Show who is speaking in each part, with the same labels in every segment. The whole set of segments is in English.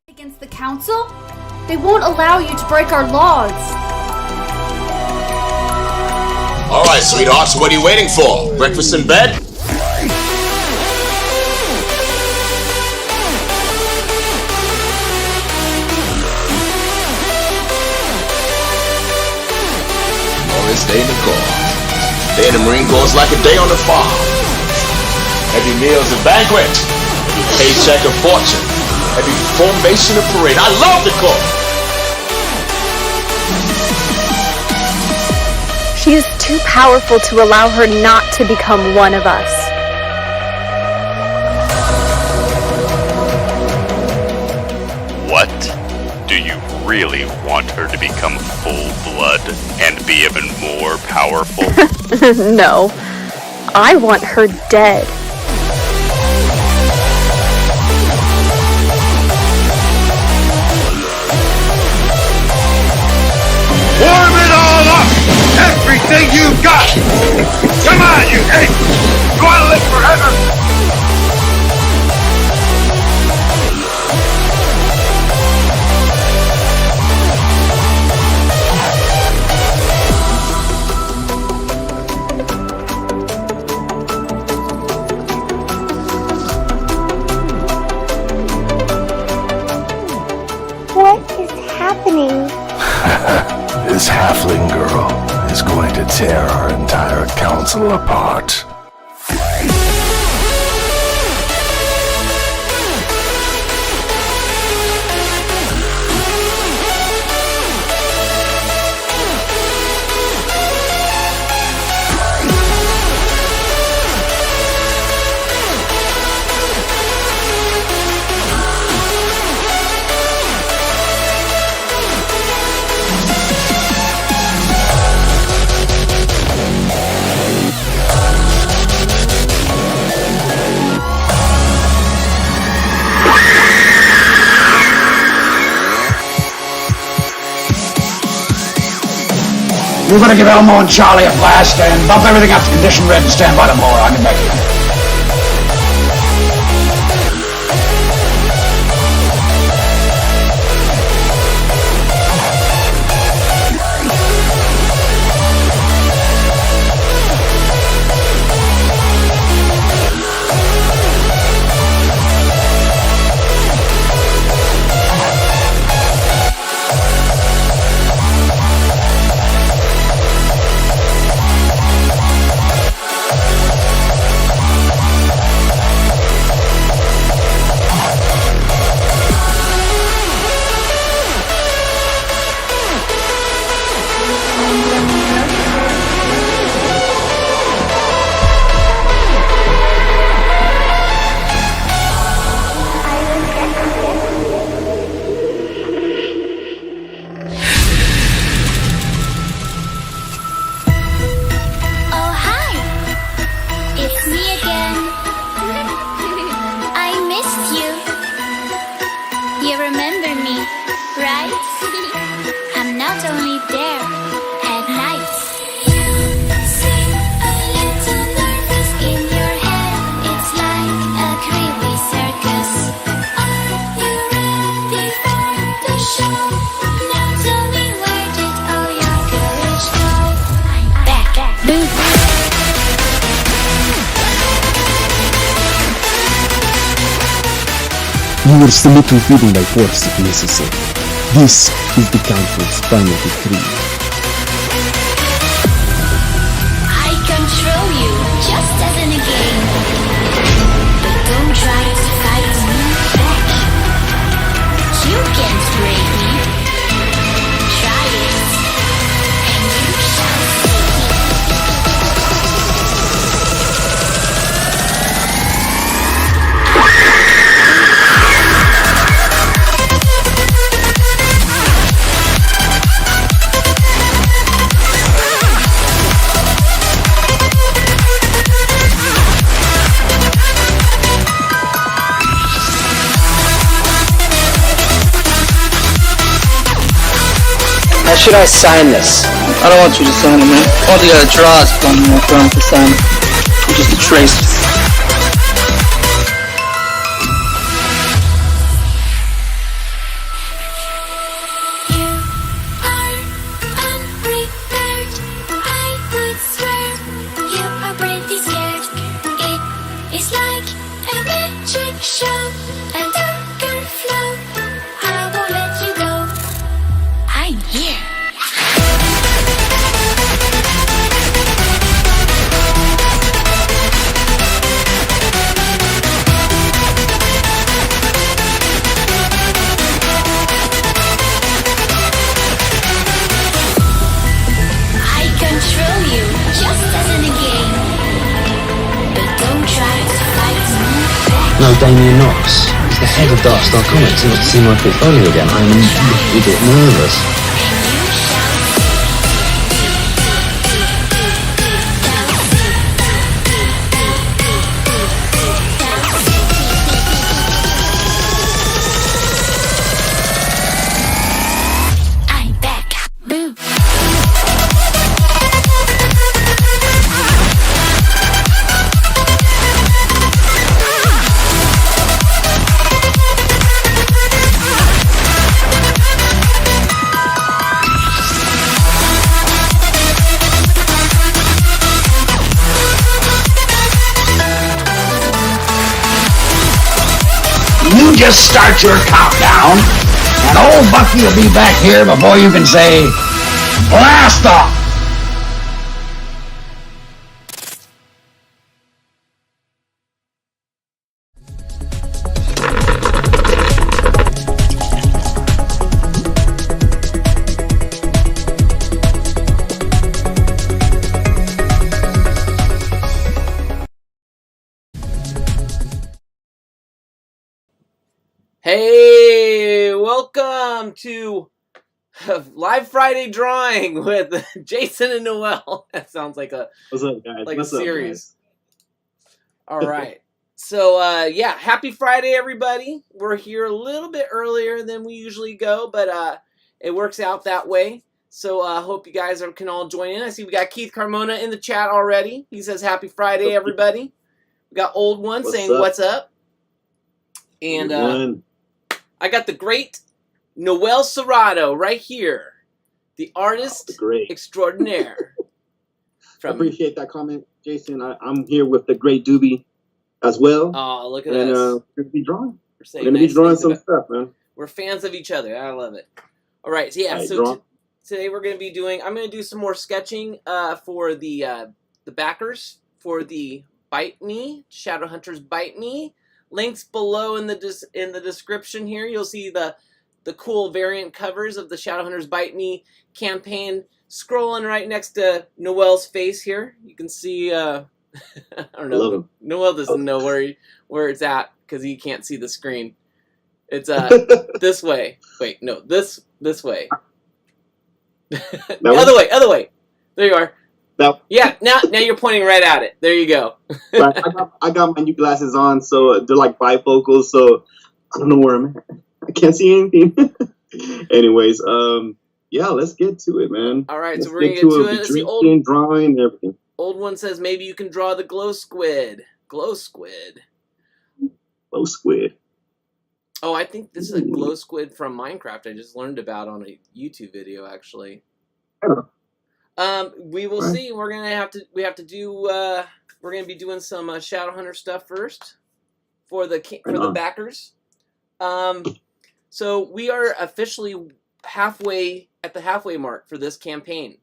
Speaker 1: Against the council? They won't allow you to break our laws.
Speaker 2: Alright, sweethearts, what are you waiting for? Breakfast in bed? Oh, this day in the Corps. Day in the Marine Corps is like a day on the farm. Every meal's a banquet. Every paycheck a fortune. Every formation a parade. I love the Corps!
Speaker 3: She is too powerful to allow her not to become one of us.
Speaker 4: What? Do you really want her to become full-blood and be even more powerful?
Speaker 3: No. I want her dead.
Speaker 5: Warm it all up! Everything you got! Come on, you ape! You wanna live forever?
Speaker 3: What is happening?
Speaker 6: This halfling girl is going to tear our entire council apart.
Speaker 7: We're gonna give Elmo and Charlie a blast and bump everything up to condition red and stand by the mower. I'll get back to you.
Speaker 8: You remember me, right? I'm not only there at night. You seem a little nervous in your head. It's like a creepy circus. Are you ready for the show? Now tell me, where did all your courage go? I'm back.
Speaker 9: You will submit to feeding by force if necessary. This is the Council's final decree.
Speaker 8: I control you, just as in a game. But don't try to fight me back. You can't break me. Try it, and you shall see.
Speaker 10: How should I sign this? I don't want you to sign it, man. All you gotta draw is on my phone to sign it. I'm just a tracer.
Speaker 11: No, Damien Knox. He's the head of Dark Star Comics, and not to see my portfolio again. I'm a bit nervous.
Speaker 8: I'm back. Boo.
Speaker 7: You just start your countdown, and old Bucky will be back here before you can say, blast off!
Speaker 12: Hey, welcome to Live Friday Drawing with Jason and Noel. That sounds like a
Speaker 13: What's up, guys?
Speaker 12: like
Speaker 13: What's
Speaker 12: a
Speaker 13: up,
Speaker 12: series. All right. So yeah, happy Friday, everybody. We're here a little bit earlier than we usually go, but it works out that way. So hope you guys can all join in. I see we got Keith Carmona in the chat already. He says happy Friday, everybody. We got Old One saying what's up. And I got the great Noel Serrato right here, the artist extraordinaire.
Speaker 13: I appreciate that comment, Jason. I'm here with the great Doobie as well.
Speaker 12: Oh, look at
Speaker 13: us. And
Speaker 12: us.
Speaker 13: we're going to be drawing.
Speaker 12: We're
Speaker 13: going to be drawing some stuff, man.
Speaker 12: We're fans of each other. I love it. All right. So, yeah.
Speaker 13: Right,
Speaker 12: so today we're going to be doing, I'm going to do some more sketching for the backers for the Bite Me, Shadowhunters Bite Me. Links below in the description here. You'll see the cool variant covers of the Shadowhunters Bite Me campaign scrolling right next to Noel's face here. You can see I don't know. Noel doesn't know where it's at because he can't see the screen. It's this way. Wait, no, this way. Other way. There you are. Yeah, now you're pointing right at it. There you go.
Speaker 13: Right, I got my new glasses on, so they're like bifocals, so I don't know where I'm at. I can't see anything. Anyways, yeah, let's get to it, man.
Speaker 12: All right,
Speaker 13: let's
Speaker 12: so we're gonna get to it.
Speaker 13: Let's drinking, drawing, and everything.
Speaker 12: Old One says maybe you can draw the glow squid. Glow squid.
Speaker 13: Glow squid.
Speaker 12: Oh, I think this is a glow squid from Minecraft. I just learned about on a YouTube video, actually. We will see. We're gonna we're gonna be doing some Shadowhunter stuff first for the backers. So we are officially at the halfway mark for this campaign.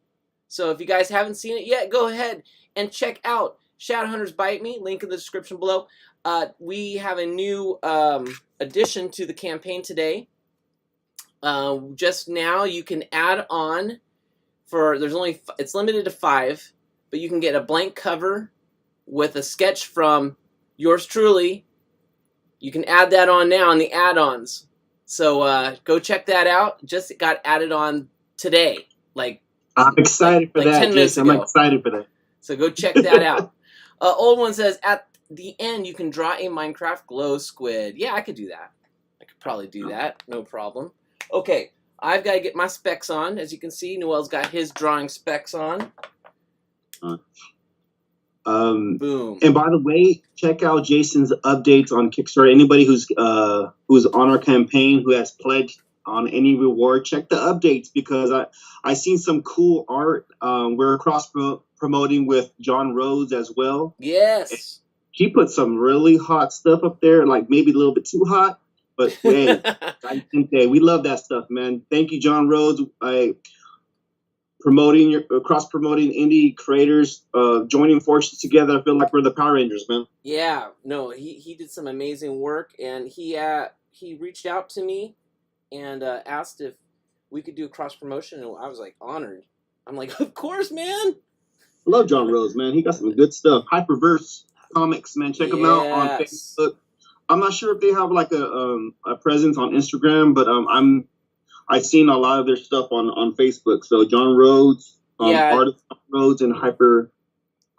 Speaker 12: So if you guys haven't seen it yet, go ahead and check out Shadowhunters Bite Me. Link in the description below. We have a new addition to the campaign today. Just now, you can add on. It's limited to 5, but you can get a blank cover with a sketch from yours truly. You can add that on now in the add-ons. So go check that out. Just got added on today.
Speaker 13: I'm excited for that,
Speaker 12: 10 minutes
Speaker 13: Jason.
Speaker 12: ago.
Speaker 13: I'm excited for that.
Speaker 12: So go check that out. Old One says, at the end, you can draw a Minecraft glow squid. Yeah, I could do that. I could probably do that. No problem. Okay. I've got to get my specs on. As you can see, Noel's got his drawing specs on. Boom.
Speaker 13: And by the way, check out Jason's updates on Kickstarter. Anybody who's on our campaign, who has pledged on any reward, check the updates because I seen some cool art. We're cross promoting with John Rhodes as well.
Speaker 12: Yes.
Speaker 13: He put some really hot stuff up there, like maybe a little bit too hot. But hey, I think we love that stuff, man. Thank you, John Rhodes. Cross promoting indie creators, joining forces together. I feel like we're the Power Rangers, man.
Speaker 12: Yeah, no, he did some amazing work, and he reached out to me and asked if we could do a cross promotion, and I was like honored. I'm like, of course, man.
Speaker 13: I love John Rhodes, man. He got some good stuff. Hyperverse Comics, man. Check him out on Facebook. I'm not sure if they have like a presence on Instagram, but I've seen a lot of their stuff on Facebook. So John Rhodes, Artist John Rhodes, and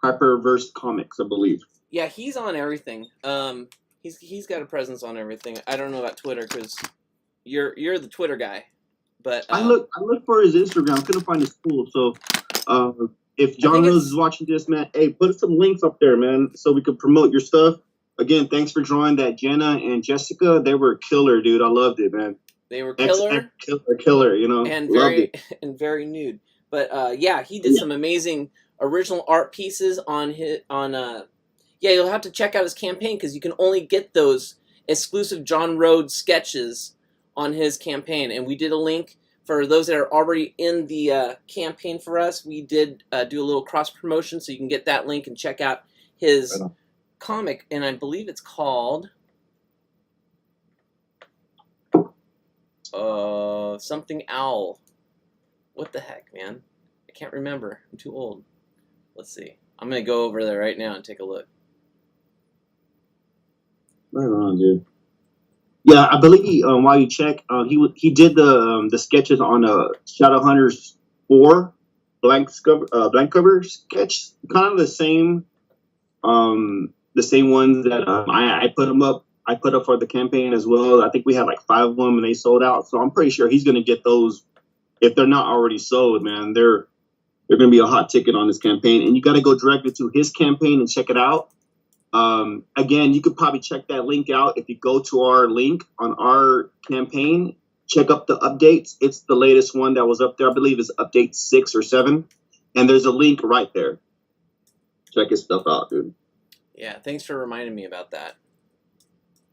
Speaker 13: Hyperverse Comics, I believe.
Speaker 12: Yeah, he's on everything. He's got a presence on everything. I don't know about Twitter because you're the Twitter guy, but
Speaker 13: I look for his Instagram. I couldn't find his pool. So if John Rhodes is watching this, man, hey, put some links up there, man, so we can promote your stuff. Again, thanks for drawing that Jenna and Jessica. They were killer, dude. I loved it, man.
Speaker 12: They were killer,
Speaker 13: killer. You know,
Speaker 12: and
Speaker 13: loved
Speaker 12: very nude. But yeah, he did some amazing original art pieces on his Yeah, you'll have to check out his campaign because you can only get those exclusive John Rhodes sketches on his campaign. And we did a link for those that are already in the campaign for us. We did do a little cross promotion, so you can get that link and check out his comic. And I believe it's called something Owl. What the heck, man? I can't remember. I'm too old. Let's see. I'm gonna go over there right now and take a look.
Speaker 13: Right on, dude. Yeah, I believe he. While you check, he did the sketches on Shadowhunters 4 blank cover sketch, kind of the same ones that I put them up. I put up for the campaign as well. I think we had like 5 of them and they sold out. So I'm pretty sure he's gonna get those if they're not already sold, man. They're gonna be a hot ticket on this campaign, and you got to go directly to his campaign and check it out. Again, you could probably check that link out if you go to our link on our campaign. Check up the updates. It's the latest one that was up there. I believe it's update 6 or 7, and there's a link right there. Check his stuff out, dude.
Speaker 12: Yeah, thanks for reminding me about that.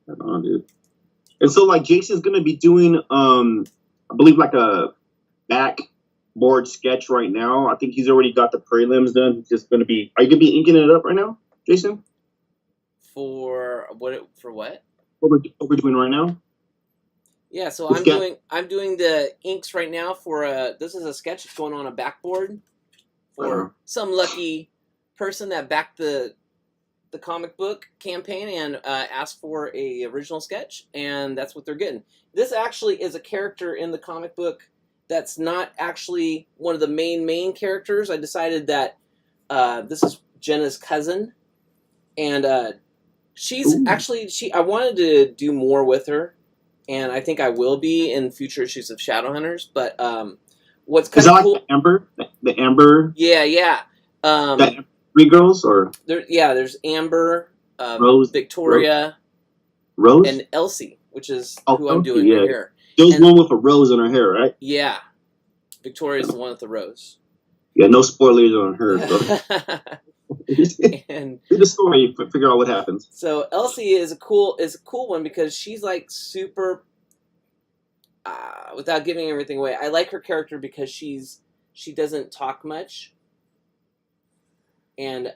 Speaker 13: Right on, dude. And so, like, Jason's gonna be doing, I believe, like a backboard sketch right now. I think he's already got the prelims done. He's just gonna be. Are you gonna be inking it up right now, Jason?
Speaker 12: For what? For what?
Speaker 13: What we're doing right now?
Speaker 12: Yeah, so I'm doing the inks right now for this is a sketch that's going on a backboard for some lucky person that backed the comic book campaign and asked for a original sketch, and that's what they're getting. This actually is a character in the comic book that's not actually one of the main characters. I decided that this is Jenna's cousin, and she's actually I wanted to do more with her, and I think I will be in future issues of Shadowhunters. But what's kind of cool?
Speaker 13: Like the Amber.
Speaker 12: Yeah.
Speaker 13: The 3 girls, or
Speaker 12: there's Amber,
Speaker 13: Rose,
Speaker 12: Victoria,
Speaker 13: Rose,
Speaker 12: and Elsie, which is who I'm doing
Speaker 13: right
Speaker 12: here.
Speaker 13: There's one with a rose in her hair, right?
Speaker 12: Yeah, Victoria's the one with the rose.
Speaker 13: Yeah, no spoilers on her.
Speaker 12: And
Speaker 13: read the story, figure out what happens.
Speaker 12: So Elsie is a cool one because she's like super. Without giving everything away, I like her character because she doesn't talk much, and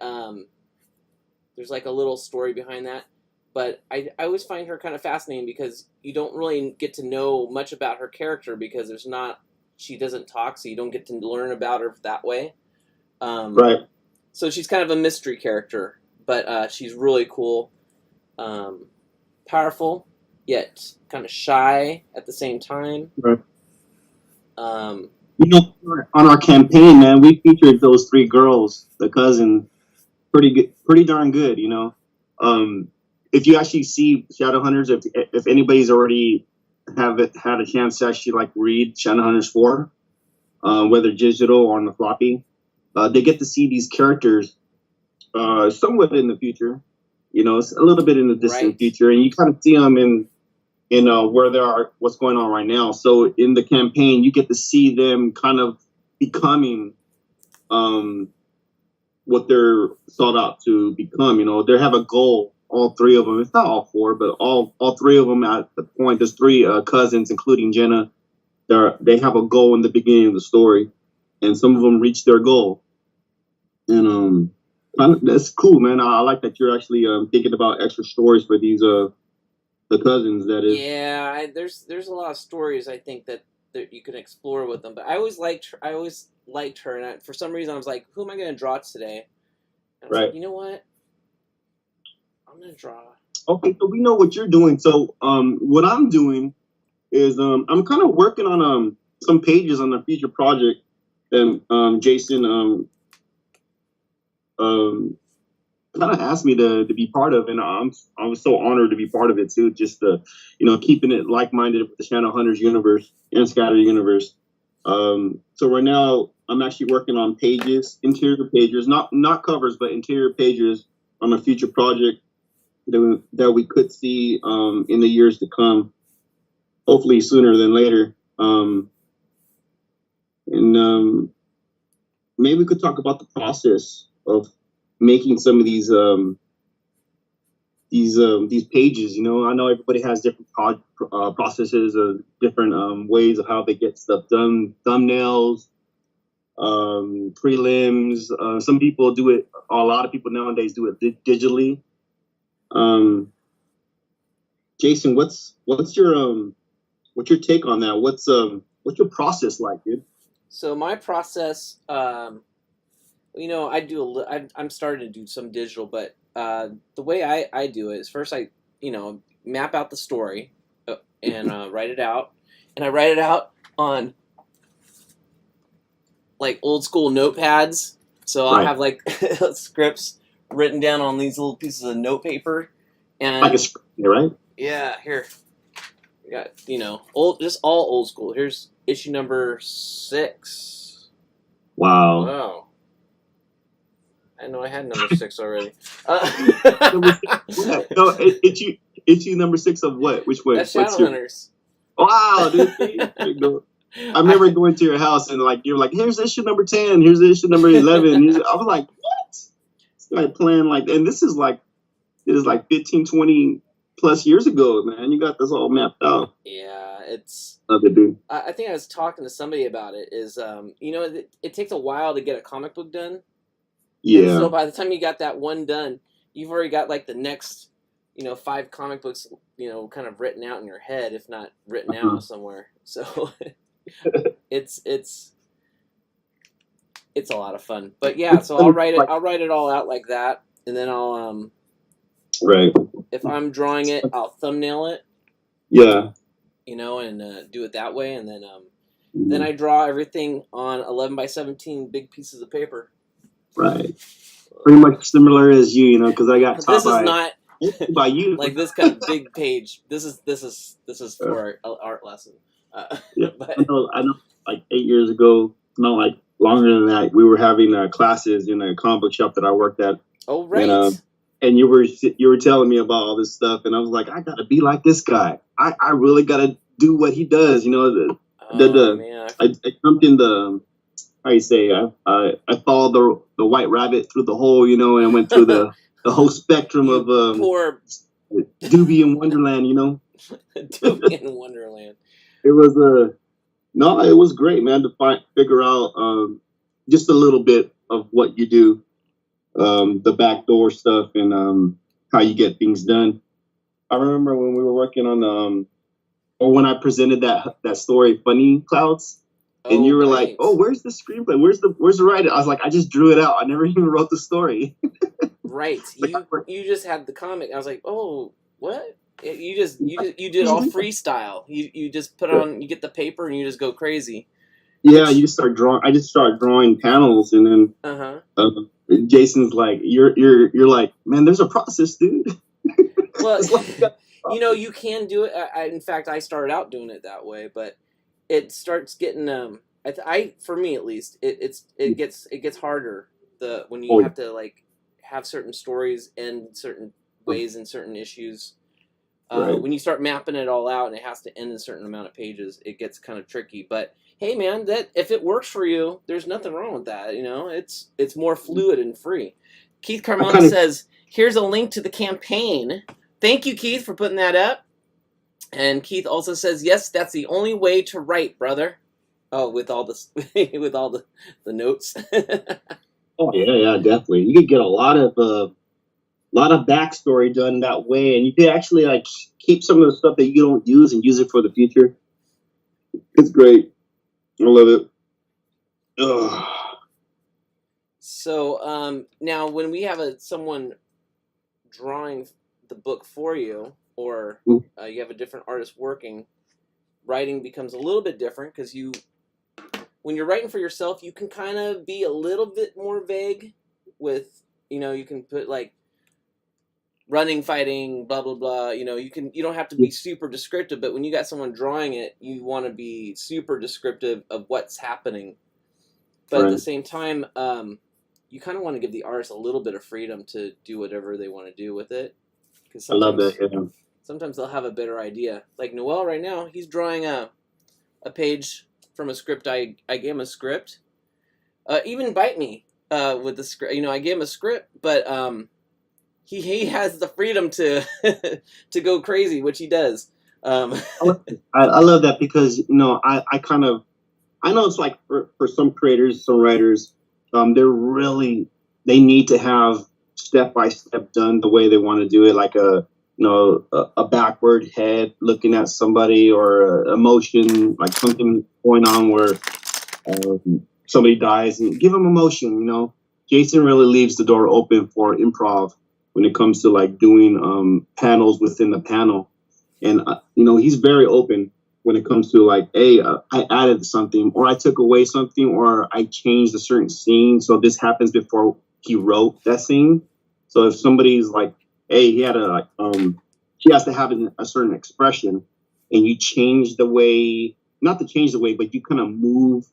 Speaker 12: there's like a little story behind that. But I always find her kind of fascinating because you don't really get to know much about her character because she doesn't talk, so you don't get to learn about her that way.
Speaker 13: Right.
Speaker 12: So she's kind of a mystery character, but she's really cool, powerful, yet kind of shy at the same time.
Speaker 13: Right. On our campaign, man, we featured those 3 girls, the cousin, pretty darn good, you know. If you actually see Shadowhunters, if anybody's already had a chance to actually like read Shadowhunters 4, whether digital or on the floppy, they get to see these characters somewhat in the future, you know, a little bit in the distant future, and you kind of see them in where they are, what's going on right now. So in the campaign, you get to see them kind of becoming what they're sought out to become. You know, they have a goal. All 3 of them. It's not all 4, but all 3 of them at the point. There's 3 cousins, including Jenna. They have a goal in the beginning of the story, and some of them reach their goal. And that's cool, man. I like that you're actually thinking about extra stories for these the cousins. That is.
Speaker 12: Yeah, there's a lot of stories I think that you can explore with them. But I always liked her, and for some reason I was like, who am I going to draw today? And I was like, you know what? I'm gonna draw.
Speaker 13: Okay, so we know what you're doing. So what I'm doing is I'm kind of working on some pages on a future project, and Jason kind of asked me to be part of, and I was so honored to be part of it too. Just keeping it like-minded with the Shadowhunters universe and Scatter universe. So right now I'm actually working on pages, interior pages, not covers, but interior pages on a future project that we could see in the years to come, hopefully sooner than later. And maybe we could talk about the process of making some of these pages. You know, I know everybody has different processes of different ways of how they get stuff done. Thumbnails, prelims. Some people do it. A lot of people nowadays do it digitally. Jason, what's your take on that? What's your process like, dude?
Speaker 12: So my process, I'm starting to do some digital, but the way I do it is first I map out the story and write it out, and I write it out on like old school notepads. So I'll have like scripts written down on these little pieces of note paper, and
Speaker 13: like a script, right?
Speaker 12: Yeah, here we got just all old school. Here's issue number 6.
Speaker 13: Wow.
Speaker 12: I know I had number 6 already.
Speaker 13: No, issue number 6 of what? Which one?
Speaker 12: That's Shadowhunters.
Speaker 13: Wow, dude. I remember going to your house and like you were like, here's issue number 10, here's issue number 11. I was like, what? It's like playing like, and this is like 15, 20 plus years ago, man. You got this all mapped out.
Speaker 12: Yeah, it's.
Speaker 13: Dude.
Speaker 12: I think I was talking to somebody about it. It takes a while to get a comic book done.
Speaker 13: Yeah.
Speaker 12: And so by the time you got that one done, you've already got like the next, 5 comic books, kind of written out in your head, if not written out somewhere. So it's a lot of fun. But yeah, so I'll write it all out like that, and then I'll
Speaker 13: right.
Speaker 12: If I'm drawing it, I'll thumbnail it.
Speaker 13: Yeah.
Speaker 12: And do it that way, and then I draw everything on 11 by 17 big pieces of paper.
Speaker 13: Right. Pretty much similar as you, because I got taught
Speaker 12: this is not
Speaker 13: by you.
Speaker 12: Like this kind of big page. This is for an art lesson.
Speaker 13: Yeah, but I know. Like 8 years ago, not like longer than that, we were having classes in a comic book shop that I worked at.
Speaker 12: Oh right.
Speaker 13: And you were telling me about all this stuff, and I was like, I gotta be like this guy. I really gotta do what he does. Man. I jumped in the. How you say? I followed the white rabbit through the hole, and went through the whole spectrum of
Speaker 12: poor
Speaker 13: Doobie in Wonderland,
Speaker 12: Doobie in Wonderland.
Speaker 13: It was it was great, man, to figure out just a little bit of what you do, the backdoor stuff, and how you get things done. I remember when we were working on or when I presented that story, Funny Clouds. And you were like, "Oh, where's the screenplay? Where's the writer?" I was like, "I just drew it out. I never even wrote the story."
Speaker 12: Right. You just had the comic. I was like, "Oh, what? You did all freestyle. You just put on. You get the paper and you just go crazy."
Speaker 13: Yeah, you just start drawing. I just started drawing panels, and then Jason's like, "You're like, man, there's a process, dude."
Speaker 12: Well, you can do it. In fact, I started out doing it that way, but it starts getting for me at least it gets harder when you have to like have certain stories end certain ways in certain issues.
Speaker 13: Right.
Speaker 12: When you start mapping it all out and it has to end a certain amount of pages, it gets kind of tricky. But hey, man, that if it works for you, there's nothing wrong with that. It's more fluid and free. Keith Carmona says, "Here's a link to the campaign." Thank you, Keith, for putting that up. And Keith also says, "Yes, that's the only way to write, brother." Oh, with all the notes.
Speaker 13: Oh yeah, definitely. You could get a lot of backstory done that way, and you could actually like keep some of the stuff that you don't use and use it for the future. It's great. I love it. Ugh.
Speaker 12: So now, when we have someone drawing the book for you, or you have a different artist working, writing becomes a little bit different because when you're writing for yourself, you can kind of be a little bit more vague with, you can put like running, fighting, blah blah blah. You don't have to be super descriptive, but when you got someone drawing it, you want to be super descriptive of what's happening. But at the same time, you kind of want to give the artist a little bit of freedom to do whatever they want to do with it.
Speaker 13: I love that. Yeah.
Speaker 12: Sometimes they'll have a better idea. Like Noel right now, he's drawing a page from a script. I gave him a script. Even Bite Me with the script. I gave him a script, but he has the freedom to to go crazy, which he does.
Speaker 13: I love that because I know it's like for some creators, some writers, they need to have step by step done the way they want to do it, like a backward head looking at somebody, or emotion, like something going on where somebody dies, and give them emotion. Jason really leaves the door open for improv when it comes to like doing panels within the panel, and he's very open when it comes to like, hey, I added something, or I took away something, or I changed a certain scene, so this happens before he wrote that scene. So if somebody's like, hey, he has to have a certain expression, and you change the way, not to change the way, but you kind of move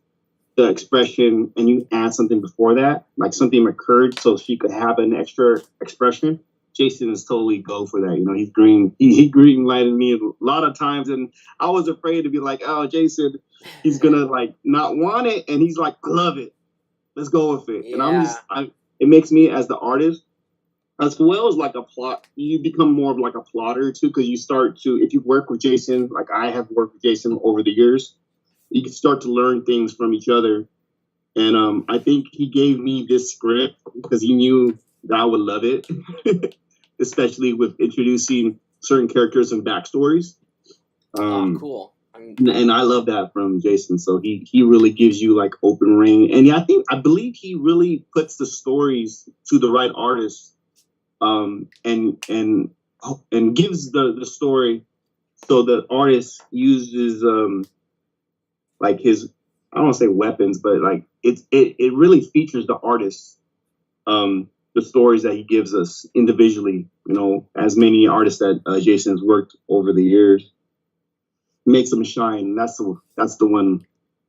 Speaker 13: the expression and you add something before that, like something occurred so she could have an extra expression. Jason is totally go for that. He's he green lighted me a lot of times, and I was afraid to be like, oh, Jason, he's gonna like not want it, and he's like, I love it, let's go with it.
Speaker 12: Yeah.
Speaker 13: And it makes me as the artist, as well as like a plot, you become more of like a plotter too, because you start to, if you work with Jason, like I have worked with Jason over the years, you can start to learn things from each other. And I think he gave me this script because he knew that I would love it, especially with introducing certain characters and backstories.
Speaker 12: Cool.
Speaker 13: And I love that from Jason. So he really gives you like open rein. And yeah, I believe he really puts the stories to the right artists, and gives the story so the artist uses like his, I don't want to say weapons, but like it really features the artist, the stories that he gives us individually, as many artists that Jason has worked over the years, makes them shine. That's the one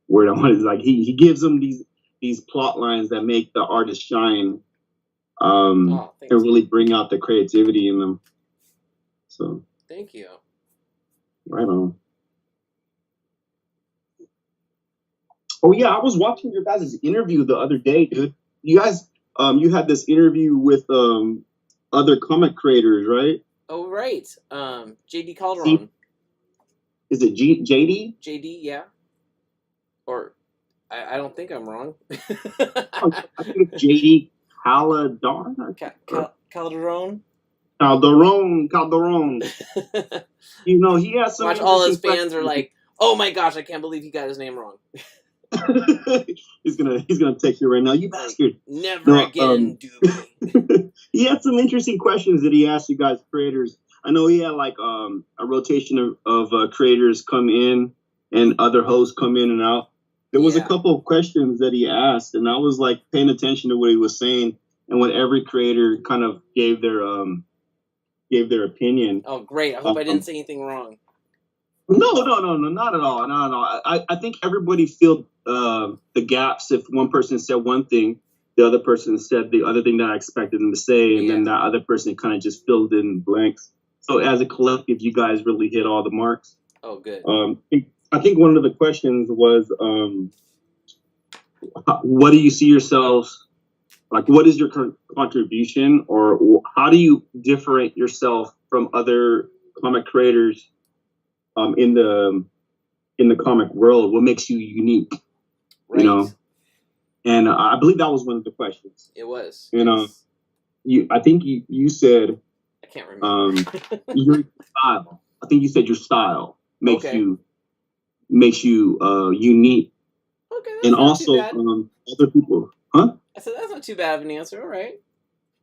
Speaker 13: word I wanted. Like he gives them these plot lines that make the artist shine, and really bring out the creativity in them. So
Speaker 12: thank you.
Speaker 13: Right on. Oh yeah, I was watching your guys' interview the other day, dude. You guys, you had this interview with other comic creators, right?
Speaker 12: Oh right, JD Calderon.
Speaker 13: Is it JD?
Speaker 12: JD, yeah. Or I don't think I'm wrong.
Speaker 13: I think it's JD Calderon.
Speaker 12: Calderon.
Speaker 13: Calderon. He has some.
Speaker 12: Watch, all his fans are like, "Oh my gosh, I can't believe he got his name wrong."
Speaker 13: he's gonna text you right now, you bastard.
Speaker 12: Never again, dude.
Speaker 13: He had some interesting questions that he asked you guys, creators. I know he had like a rotation of creators come in and other hosts come in and out. There was a couple of questions that he asked, and I was like paying attention to what he was saying and what every creator kind of gave their opinion.
Speaker 12: Oh, great! I hope I didn't say anything wrong.
Speaker 13: No, not at all. No. I think everybody filled the gaps. If one person said one thing, the other person said the other thing that I expected them to say, and then that other person kind of just filled in blanks. So as a collective, you guys really hit all the marks.
Speaker 12: Oh, good.
Speaker 13: I think one of the questions was, what do you see yourselves, like what is your contribution, or how do you differentiate yourself from other comic creators in the comic world? What makes you unique?
Speaker 12: Right.
Speaker 13: And I believe that was one of the questions.
Speaker 12: It was.
Speaker 13: I think you said,
Speaker 12: I can't remember.
Speaker 13: Your style. I think you said your style makes you unique.
Speaker 12: Okay.
Speaker 13: And also other people, huh?
Speaker 12: I said that's not too bad of an answer. All right.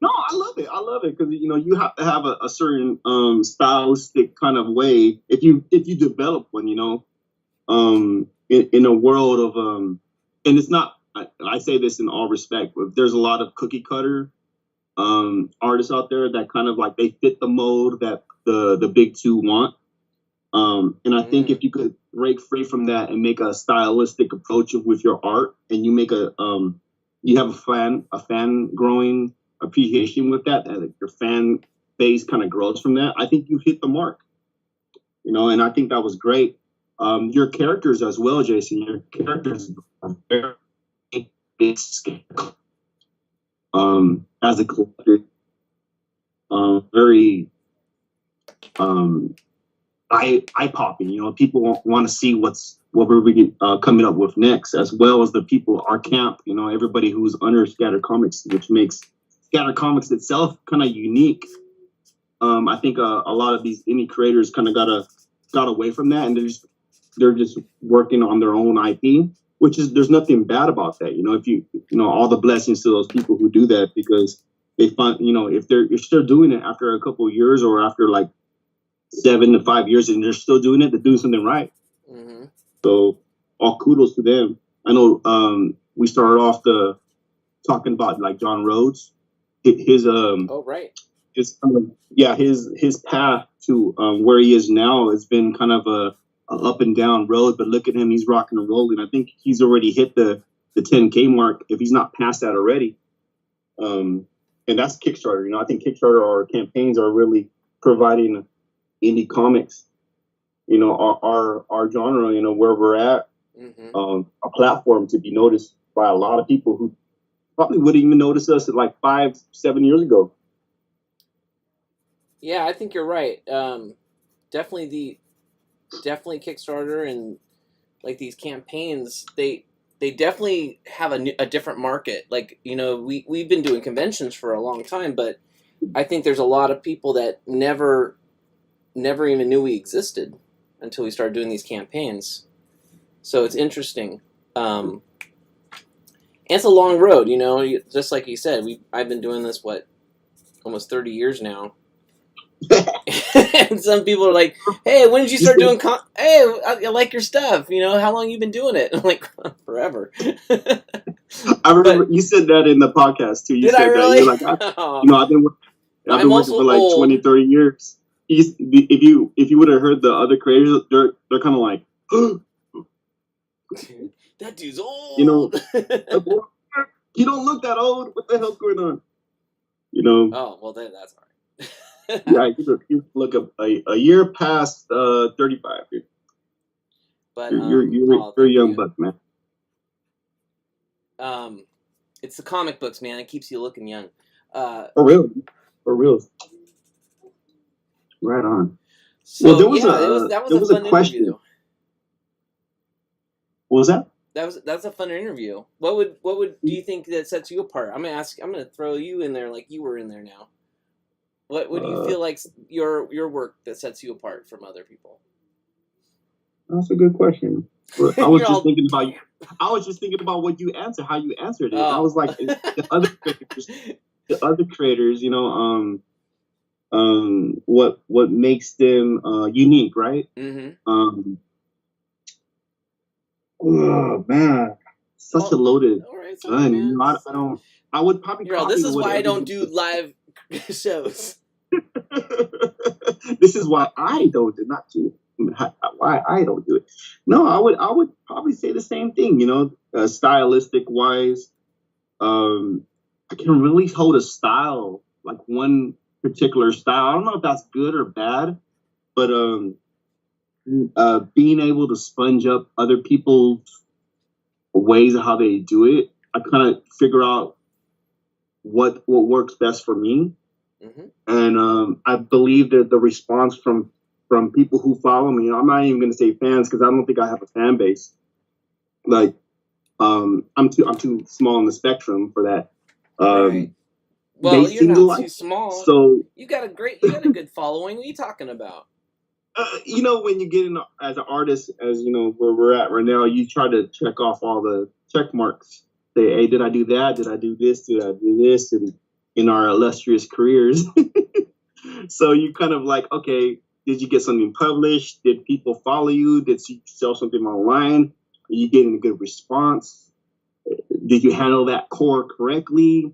Speaker 13: No, I love it. I love it because you have to have a certain stylistic kind of way if you develop one. In a world of and it's not. I say this in all respect, but there's a lot of cookie cutter artists out there that kind of like they fit the mold that the big two want. And I think if you could break free from that and make a stylistic approach with your art, and you make you have a fan growing appreciation with that, and your fan base kind of grows from that, I think you hit the mark. And I think that was great. Your characters as well, Jason. Your characters are very big scale. As a collector, very eye popping. People want to see what we're coming up with next, as well as the people, our camp. Everybody who's under Scatter Comics, which makes Scatter Comics itself kind of unique. I think a lot of these indie creators kind of got away from that, and they're just working on their own IP, which is, there's nothing bad about that. If all the blessings to those people who do that, because they find, if they're doing it after a couple of years or after like 7 to 5 years and they're still doing it, they're doing something right.
Speaker 12: Mm-hmm.
Speaker 13: So all kudos to them. I know we started off talking about like John Rhodes, his
Speaker 12: right.
Speaker 13: His path to where he is now has been kind of a up and down road, but look at him, he's rocking and rolling. I think he's already hit the 10K mark, if he's not past that already. And that's Kickstarter. I think Kickstarter or campaigns are really providing indie comics, our genre, where we're at, a platform to be noticed by a lot of people who probably wouldn't even notice us at like 5-7 years ago.
Speaker 12: Yeah, I think you're right. Definitely Kickstarter and like these campaigns, they definitely have a different market. Like, we've been doing conventions for a long time, but I think there's a lot of people that never even knew we existed until we started doing these campaigns. So it's interesting. And it's a long road, just like you said, I've been doing this, almost 30 years now. And some people are like, hey, when did you start doing hey, I like your stuff, how long you been doing it? I'm like, forever.
Speaker 13: I remember you said that in the podcast too. You said
Speaker 12: I really?
Speaker 13: That. You're like, I've been working for like 20, 30 years. If you would have heard the other creators, they're kind of like,
Speaker 12: that dude's old.
Speaker 13: You don't look that old. What the hell's going on?
Speaker 12: Oh, well, then that's all right.
Speaker 13: Yeah, you look up a year past 35. Dude.
Speaker 12: But
Speaker 13: you're a young buck, man.
Speaker 12: It's the comic books, man. It keeps you looking young.
Speaker 13: For real. Right on.
Speaker 12: So
Speaker 13: well, there was a question.
Speaker 12: Interview.
Speaker 13: What was that?
Speaker 12: That's a fun interview. What would do you think that sets you apart? I'm gonna throw you in there like you were in there now. What do you feel like your work that sets you apart from other people?
Speaker 13: That's a good question. I was just thinking about you. I was just thinking about what you answered, how you answered it. I was like, the other creators, what makes them unique, right?
Speaker 12: Mm-hmm.
Speaker 13: Oh man, such a loaded
Speaker 12: gun.
Speaker 13: I would probably.
Speaker 12: This is why I don't do live shows.
Speaker 13: This is why I don't do why I don't do it. No, I would probably say the same thing. Stylistic wise, I can really hold a style, like one particular style. I don't know if that's good or bad, but being able to sponge up other people's ways of how they do it, I kind of figure out what works best for me.
Speaker 12: Mm-hmm.
Speaker 13: And I believe that the response from people who follow me, I'm not even going to say fans because I don't think I have a fan base. Like, I'm too small on the spectrum for that.
Speaker 12: Right. Well, you're not too small.
Speaker 13: So
Speaker 12: you got a good following. What are you talking about?
Speaker 13: When you get in as an artist, as where we're at right now, you try to check off all the check marks. Say, hey, did I do that? Did I do this? Did I do this? And in our illustrious careers. So you kind of like, okay, did you get something published? Did people follow you? Did you sell something online? Are you getting a good response? Did you handle that core correctly?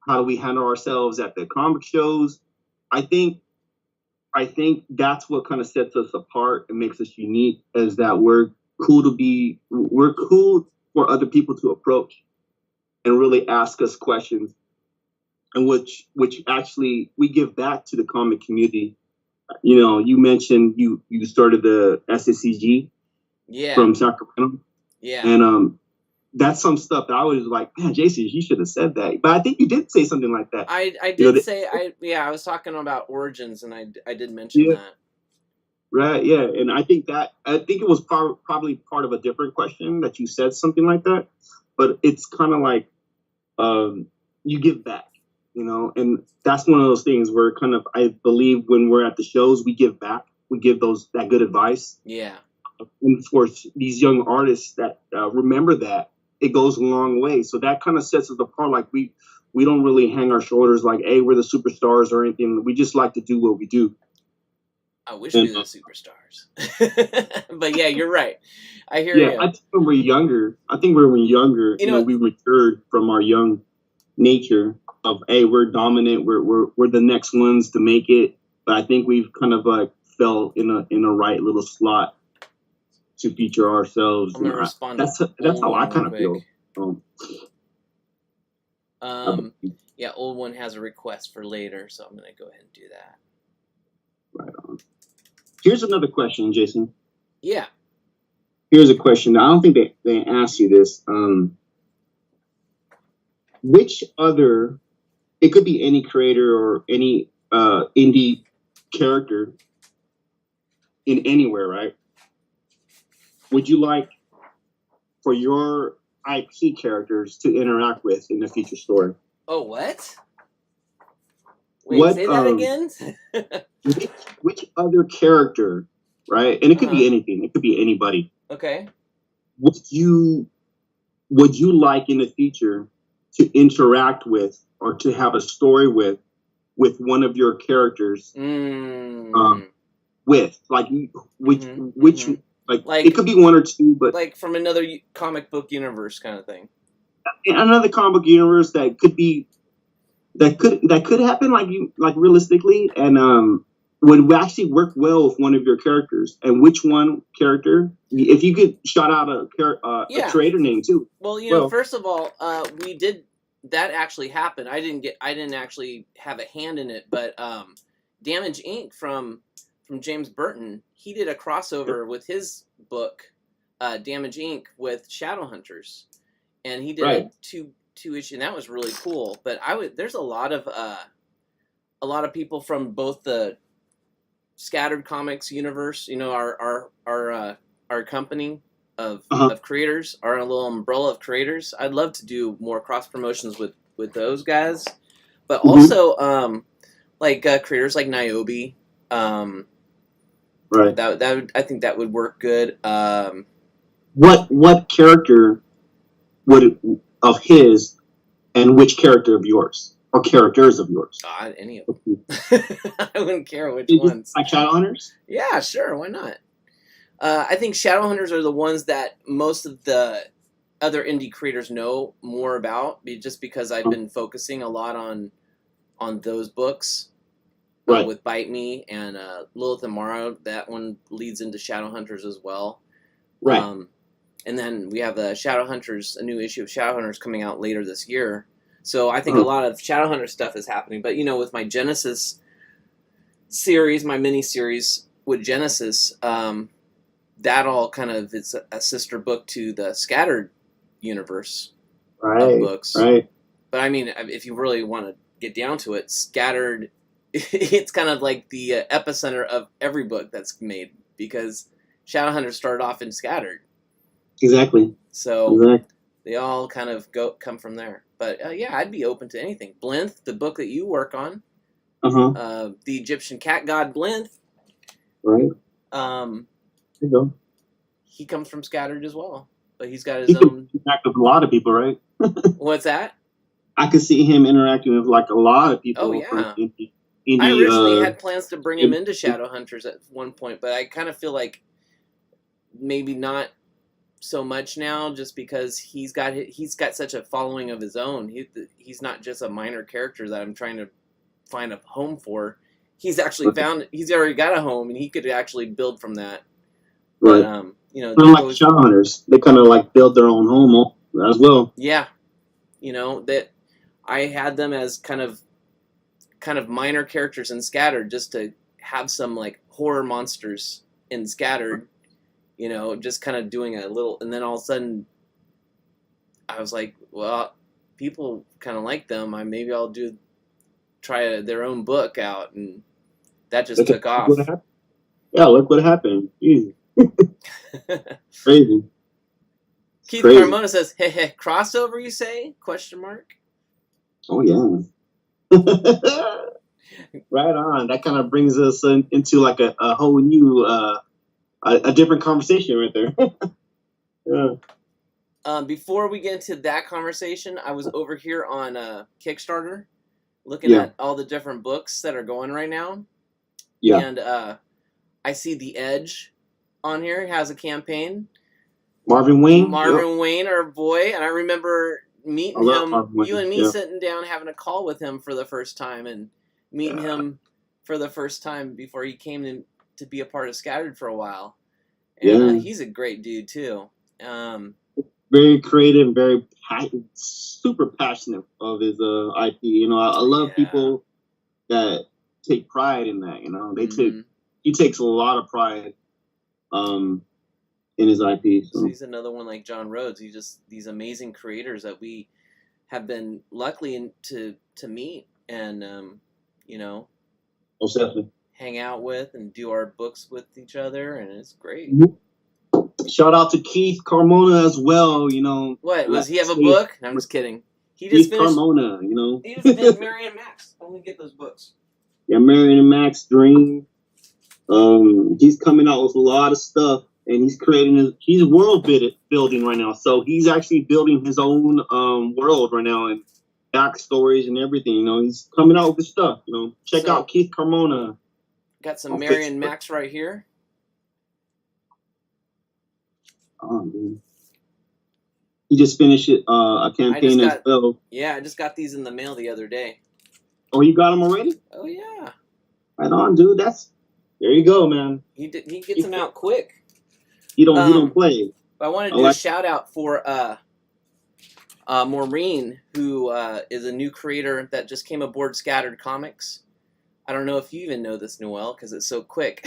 Speaker 13: How do we handle ourselves at the comic shows? I think that's what kind of sets us apart and makes us unique, is that we're cool for other people to approach and really ask us questions, and which actually we give back to the comic community. You know, you mentioned you started the SSCG from Sacramento.
Speaker 12: Yeah.
Speaker 13: And that's some stuff that I was like, man, Jason, you should have said that. But I think you did say something like that.
Speaker 12: I did say I was talking about Origins, and I did mention that.
Speaker 13: Right, yeah. And I think it was probably part of a different question that you said something like that. But it's kind of like you give back, you know, and that's one of those things where kind of, I believe when we're at the shows, we give back. We give that good advice.
Speaker 12: Yeah.
Speaker 13: And for these young artists that remember that, it goes a long way. So that kind of sets us apart. Like we don't really hang our shoulders like, hey, we're the superstars or anything. We just like to do what we do.
Speaker 12: I wish we were the superstars. But yeah, you're right. I hear you.
Speaker 13: I think when we're younger, you know, we matured from our young nature of, hey, we're dominant, we're the next ones to make it. But I think we've kind of like fell in a right little slot to feature ourselves. That's how I kind of feel.
Speaker 12: Yeah, Old One has a request for later, so I'm gonna go ahead and do that.
Speaker 13: Right on. Here's another question, Jason.
Speaker 12: Yeah.
Speaker 13: Here's a question. I don't think they asked you this. Which other, it could be any creator or any indie character in anywhere, right? Would you like for your IP characters to interact with in the future story?
Speaker 12: Oh, what? Wait, say that again?
Speaker 13: which other character, right? And it could be anything. It could be anybody.
Speaker 12: Okay.
Speaker 13: Would you like in the future to interact with or to have a story with one of your characters? With like which like it could be one or two, but
Speaker 12: like from another comic book universe kind of thing.
Speaker 13: Another comic book universe that could happen like realistically, and would actually work well with one of your characters. And which one character? If you could shout out a creator name too.
Speaker 12: Well, you know, first of all, we did that actually happen. I didn't actually have a hand in it, but Damage Inc. from James Burton, he did a crossover with his book, Damage Inc. with Shadowhunters, and he did a two issue, and that was really cool. But there's a lot of people from both the Scattered Comics universe, you know, our company of creators, our little umbrella of creators. I'd love to do more cross promotions with those guys, but also like creators like Niobe.
Speaker 13: Right.
Speaker 12: That I think that would work good.
Speaker 13: What character of his, and which character of yours or characters of yours?
Speaker 12: God, any of them. I wouldn't care which ones.
Speaker 13: Like Shadowhunters?
Speaker 12: Yeah, sure. Why not? I think Shadowhunters are the ones that most of the other indie creators know more about, just because I've been focusing a lot on those books. With Bite Me and Lilith and Mara, that one leads into Shadowhunters as well.
Speaker 13: Right.
Speaker 12: And then we have the Shadowhunters, a new issue of Shadowhunters coming out later this year. So I think a lot of Shadowhunter stuff is happening. But, you know, with my Genesis series, my mini-series with Genesis, that all kind of is a sister book to the Scattered universe of books. Right. But, I mean, if you really want to get down to it, Scattered... it's kind of like the epicenter of every book that's made, because Shadowhunters started off in Scattered.
Speaker 13: Exactly.
Speaker 12: So they all kind of come from there. But yeah, I'd be open to anything. Blinth, the book that you work on, the Egyptian cat god Blinth.
Speaker 13: Right.
Speaker 12: There
Speaker 13: you go.
Speaker 12: He comes from Scattered as well, but he's got his own.
Speaker 13: Interact with a lot of people, right?
Speaker 12: What's that?
Speaker 13: I could see him interacting with like a lot of people.
Speaker 12: Oh, yeah.
Speaker 13: In
Speaker 12: I
Speaker 13: the,
Speaker 12: originally had plans to bring him into Shadowhunters at one point, but I kind of feel like maybe not so much now, just because he's got such a following of his own. He's not just a minor character that I'm trying to find a home for. He's actually he's already got a home, and he could actually build from that.
Speaker 13: Right.
Speaker 12: But, you know,
Speaker 13: kind of like Shadowhunters, they kind of like build their own home as well.
Speaker 12: Yeah, you know that I had them as kind of minor characters in Scattered, just to have some like horror monsters in Scattered. You know, just kind of doing a little, and then all of a sudden, I was like, well, people kind of like them. Maybe I'll try their own book out, and that just took off.
Speaker 13: Yeah, look what happened. Easy. Crazy.
Speaker 12: Keith Carmona says, "Hey, crossover, you say?" Question mark.
Speaker 13: Oh yeah. Right on. That kind of brings us into like a whole new, a different conversation right there. Yeah.
Speaker 12: Before we get into that conversation, I was over here on Kickstarter, looking at all the different books that are going right now.
Speaker 13: Yeah.
Speaker 12: And I see The Edge on here. It has a campaign.
Speaker 13: Marvin Wayne,
Speaker 12: Wayne, our boy, and I remember meeting him. You and me sitting down, having a call with him for the first time, and meeting him for the first time before he came in to be a part of Scattered for a while. And he's a great dude too.
Speaker 13: Very creative, very super passionate of his IP. You know, I love people that take pride in that. You know, he takes a lot of pride in his IP.
Speaker 12: So he's another one like John Rhodes. He's just these amazing creators that we have been lucky to meet and you know,
Speaker 13: most definitely
Speaker 12: hang out with and do our books with each other, and it's great.
Speaker 13: Shout out to Keith Carmona as well. You know,
Speaker 12: what does he have a book? I'm just kidding. He just
Speaker 13: finished Carmona. You know,
Speaker 12: he just did Mary and Max. Let me get those books.
Speaker 13: Yeah, Mary and Max Dream. He's coming out with a lot of stuff, and he's world building right now. So he's actually building his own world right now, and backstories and everything. You know, he's coming out with his stuff. You know, check out Keith Carmona.
Speaker 12: Got some Mary and Max right here.
Speaker 13: Oh, man. He just finished a campaign as well.
Speaker 12: Yeah, I just got these in the mail the other day.
Speaker 13: Oh, you got them already?
Speaker 12: Oh yeah.
Speaker 13: Right on, dude. There you go, man.
Speaker 12: He gets them out quick.
Speaker 13: He don't play.
Speaker 12: But I wanted to do a shout out for Maureen, who is a new creator that just came aboard Scattered Comics. I don't know if you even know this, Noel, because it's so quick.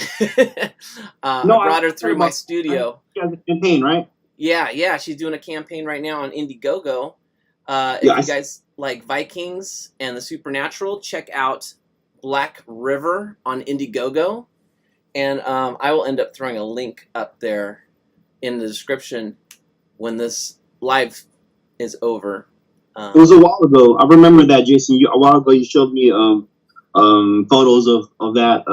Speaker 12: I brought her through my studio.
Speaker 13: She has a campaign, right?
Speaker 12: Yeah. She's doing a campaign right now on Indiegogo. If you guys like Vikings and the Supernatural, check out Black River on Indiegogo. And I will end up throwing a link up there in the description when this live is over.
Speaker 13: It was a while ago. I remember that, Jason. A while ago, you showed me photos of that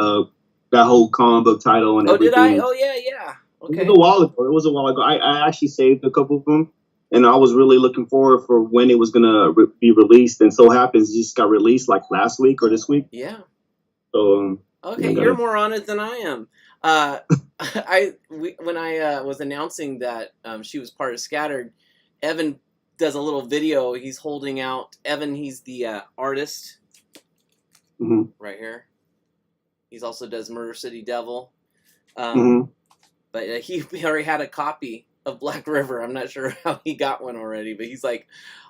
Speaker 13: whole comic book title and everything.
Speaker 12: Oh, did I? Oh, yeah. Okay.
Speaker 13: It was a while ago. I actually saved a couple of them, and I was really looking forward for when it was gonna be released. And so happens, it just got released like last week or this week.
Speaker 12: Yeah.
Speaker 13: So
Speaker 12: okay, you're more on it than I am. When I was announcing that she was part of Scattered, Evan does a little video. He's holding out. Evan, he's the artist. Right here. He's also does Murder City Devil. But he already had a copy of Black River. I'm not sure how he got one already, but he's like,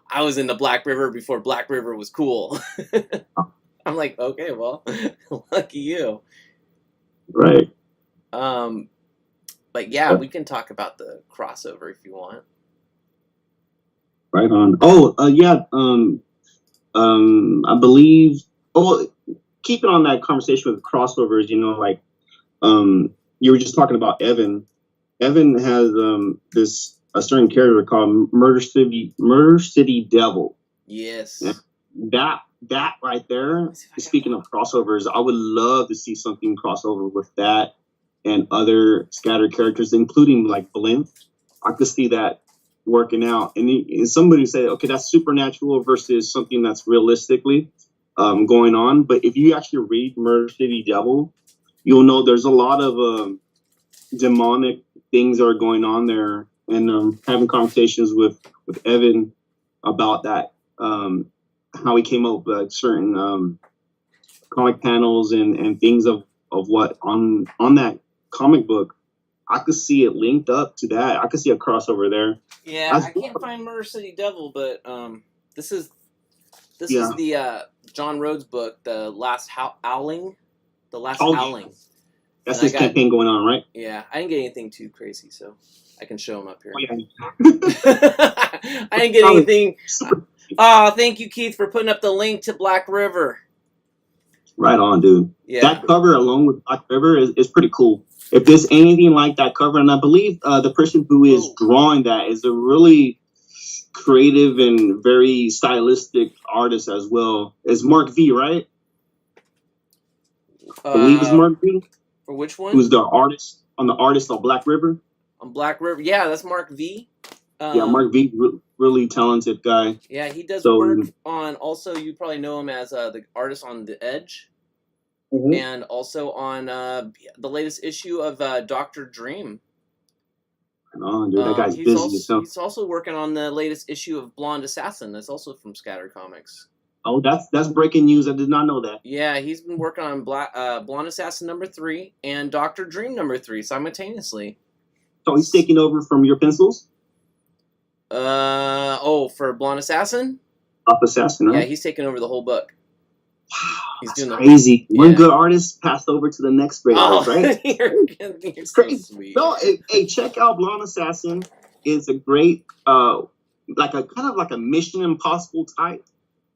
Speaker 12: I was into Black River before Black River was cool. I'm like, okay, well, lucky you.
Speaker 13: Right.
Speaker 12: But yeah, we can talk about the crossover if you want.
Speaker 13: Right on. Oh, yeah. I believe. Oh, keeping on that conversation with crossovers, you know, like, you were just talking about Evan. Evan has a certain character called Murder City Devil.
Speaker 12: Yes.
Speaker 13: And that right there. Speaking of crossovers, I would love to see something crossover with that and other Scattered characters, including like Blimp. I could see that working out. And somebody said, okay, that's supernatural versus something that's realistically going on. But if you actually read Murder City Devil, you'll know there's a lot of demonic things that are going on there. And having conversations with Evan about that, how he came up with certain comic panels and things of what on that comic book, I could see it linked up to that. I could see a crossover there.
Speaker 12: Yeah, I can't find Murder City Devil, but this is the John Rhodes book, The Last Howling. The Last Howling.
Speaker 13: That's his campaign going on, right?
Speaker 12: Yeah, I didn't get anything too crazy, so I can show him up here.
Speaker 13: Oh, yeah.
Speaker 12: I didn't get anything. Oh, thank you, Keith, for putting up the link to Black River.
Speaker 13: Right on, dude.
Speaker 12: Yeah.
Speaker 13: That cover along with Black River is pretty cool. If there's anything like that cover, and I believe the person who is drawing that is a really creative and very stylistic artist as well. It's Mark V, right? I believe it's Mark V.
Speaker 12: For which one?
Speaker 13: Who's the artist on Black River?
Speaker 12: On Black River, yeah, that's Mark V.
Speaker 13: Yeah, Mark V, really talented guy.
Speaker 12: Yeah, he does work on. Also, you probably know him as the artist on The Edge, and also on the latest issue of Dr. Dream.
Speaker 13: Oh, dude, that guy's busy.
Speaker 12: He's also working on the latest issue of Blonde Assassin. That's also from Scatter Comics.
Speaker 13: Oh, that's breaking news. I did not know that.
Speaker 12: Yeah, he's been working on Blonde Assassin #3 and Dr. Dream #3 simultaneously.
Speaker 13: So he's taking over from your pencils?
Speaker 12: For Blonde Assassin?
Speaker 13: Assassin, right?
Speaker 12: Yeah, he's taking over the whole book.
Speaker 13: Wow,
Speaker 12: he's doing
Speaker 13: crazy. One good artist passed over to the next great artist, right?
Speaker 12: It's crazy. So sweet.
Speaker 13: No, hey, check out Blonde Assassin. It's a great, like a kind of like a Mission Impossible type.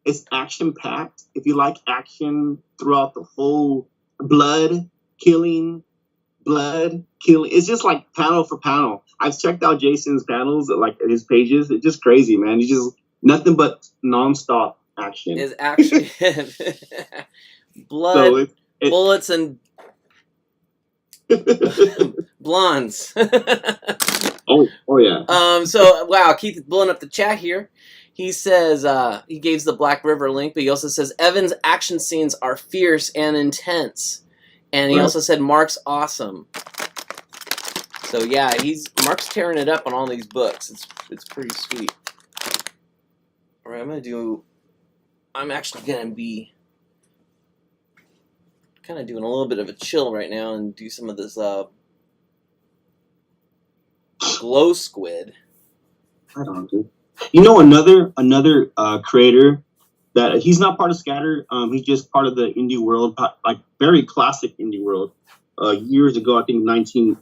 Speaker 13: It's action packed. If you like action throughout the whole blood killing, it's just like panel for panel. I've checked out Jason's panels, like his pages. It's just crazy, man. It's just nothing but nonstop action.
Speaker 12: Is action, blood, bullets, and blondes.
Speaker 13: oh yeah.
Speaker 12: So wow, Keith is blowing up the chat here. He says he gave the Black River link, but he also says Evan's action scenes are fierce and intense, and he also said Mark's awesome. So yeah, Mark's tearing it up on all these books. It's pretty sweet. All right, I'm actually gonna be kind of doing a little bit of a chill right now and do some of this glow squid.
Speaker 13: Right on, dude. You know, another creator that he's not part of Scatter. He's just part of the indie world, like very classic indie world. Years ago, I think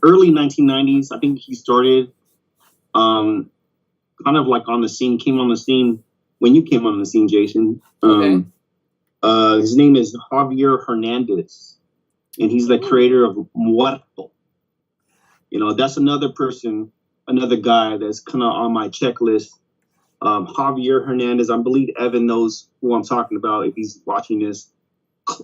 Speaker 13: early 1990s. I think he started, kind of like came on the scene when you came on the scene, Jason. His name is Javier Hernandez, and he's the creator of Muerto. You know, that's another guy that's kind of on my checklist. Javier Hernandez, I believe Evan knows who I'm talking about if he's watching this.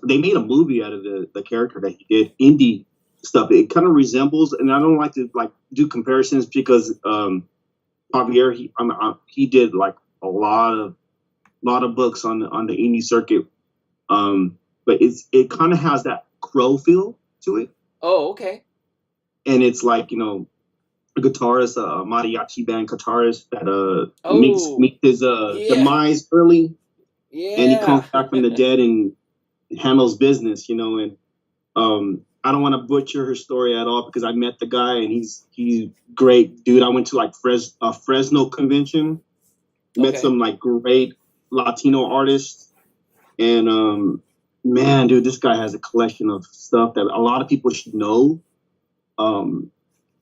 Speaker 13: They made a movie out of the character that he did, indie stuff. It kind of resembles, and I don't like to do comparisons because Javier he did like a lot of books on the indie circuit, but it kind of has that Crow feel to it.
Speaker 12: Oh, okay.
Speaker 13: And it's like, you know, a guitarist, a mariachi band guitarist that meets his demise early, and he comes back from the dead and handles business, you know. And I don't want to butcher her story at all because I met the guy and he's great, dude. I went to like Fresno convention, met some like great Latino artists, and man, dude, this guy has a collection of stuff that a lot of people should know.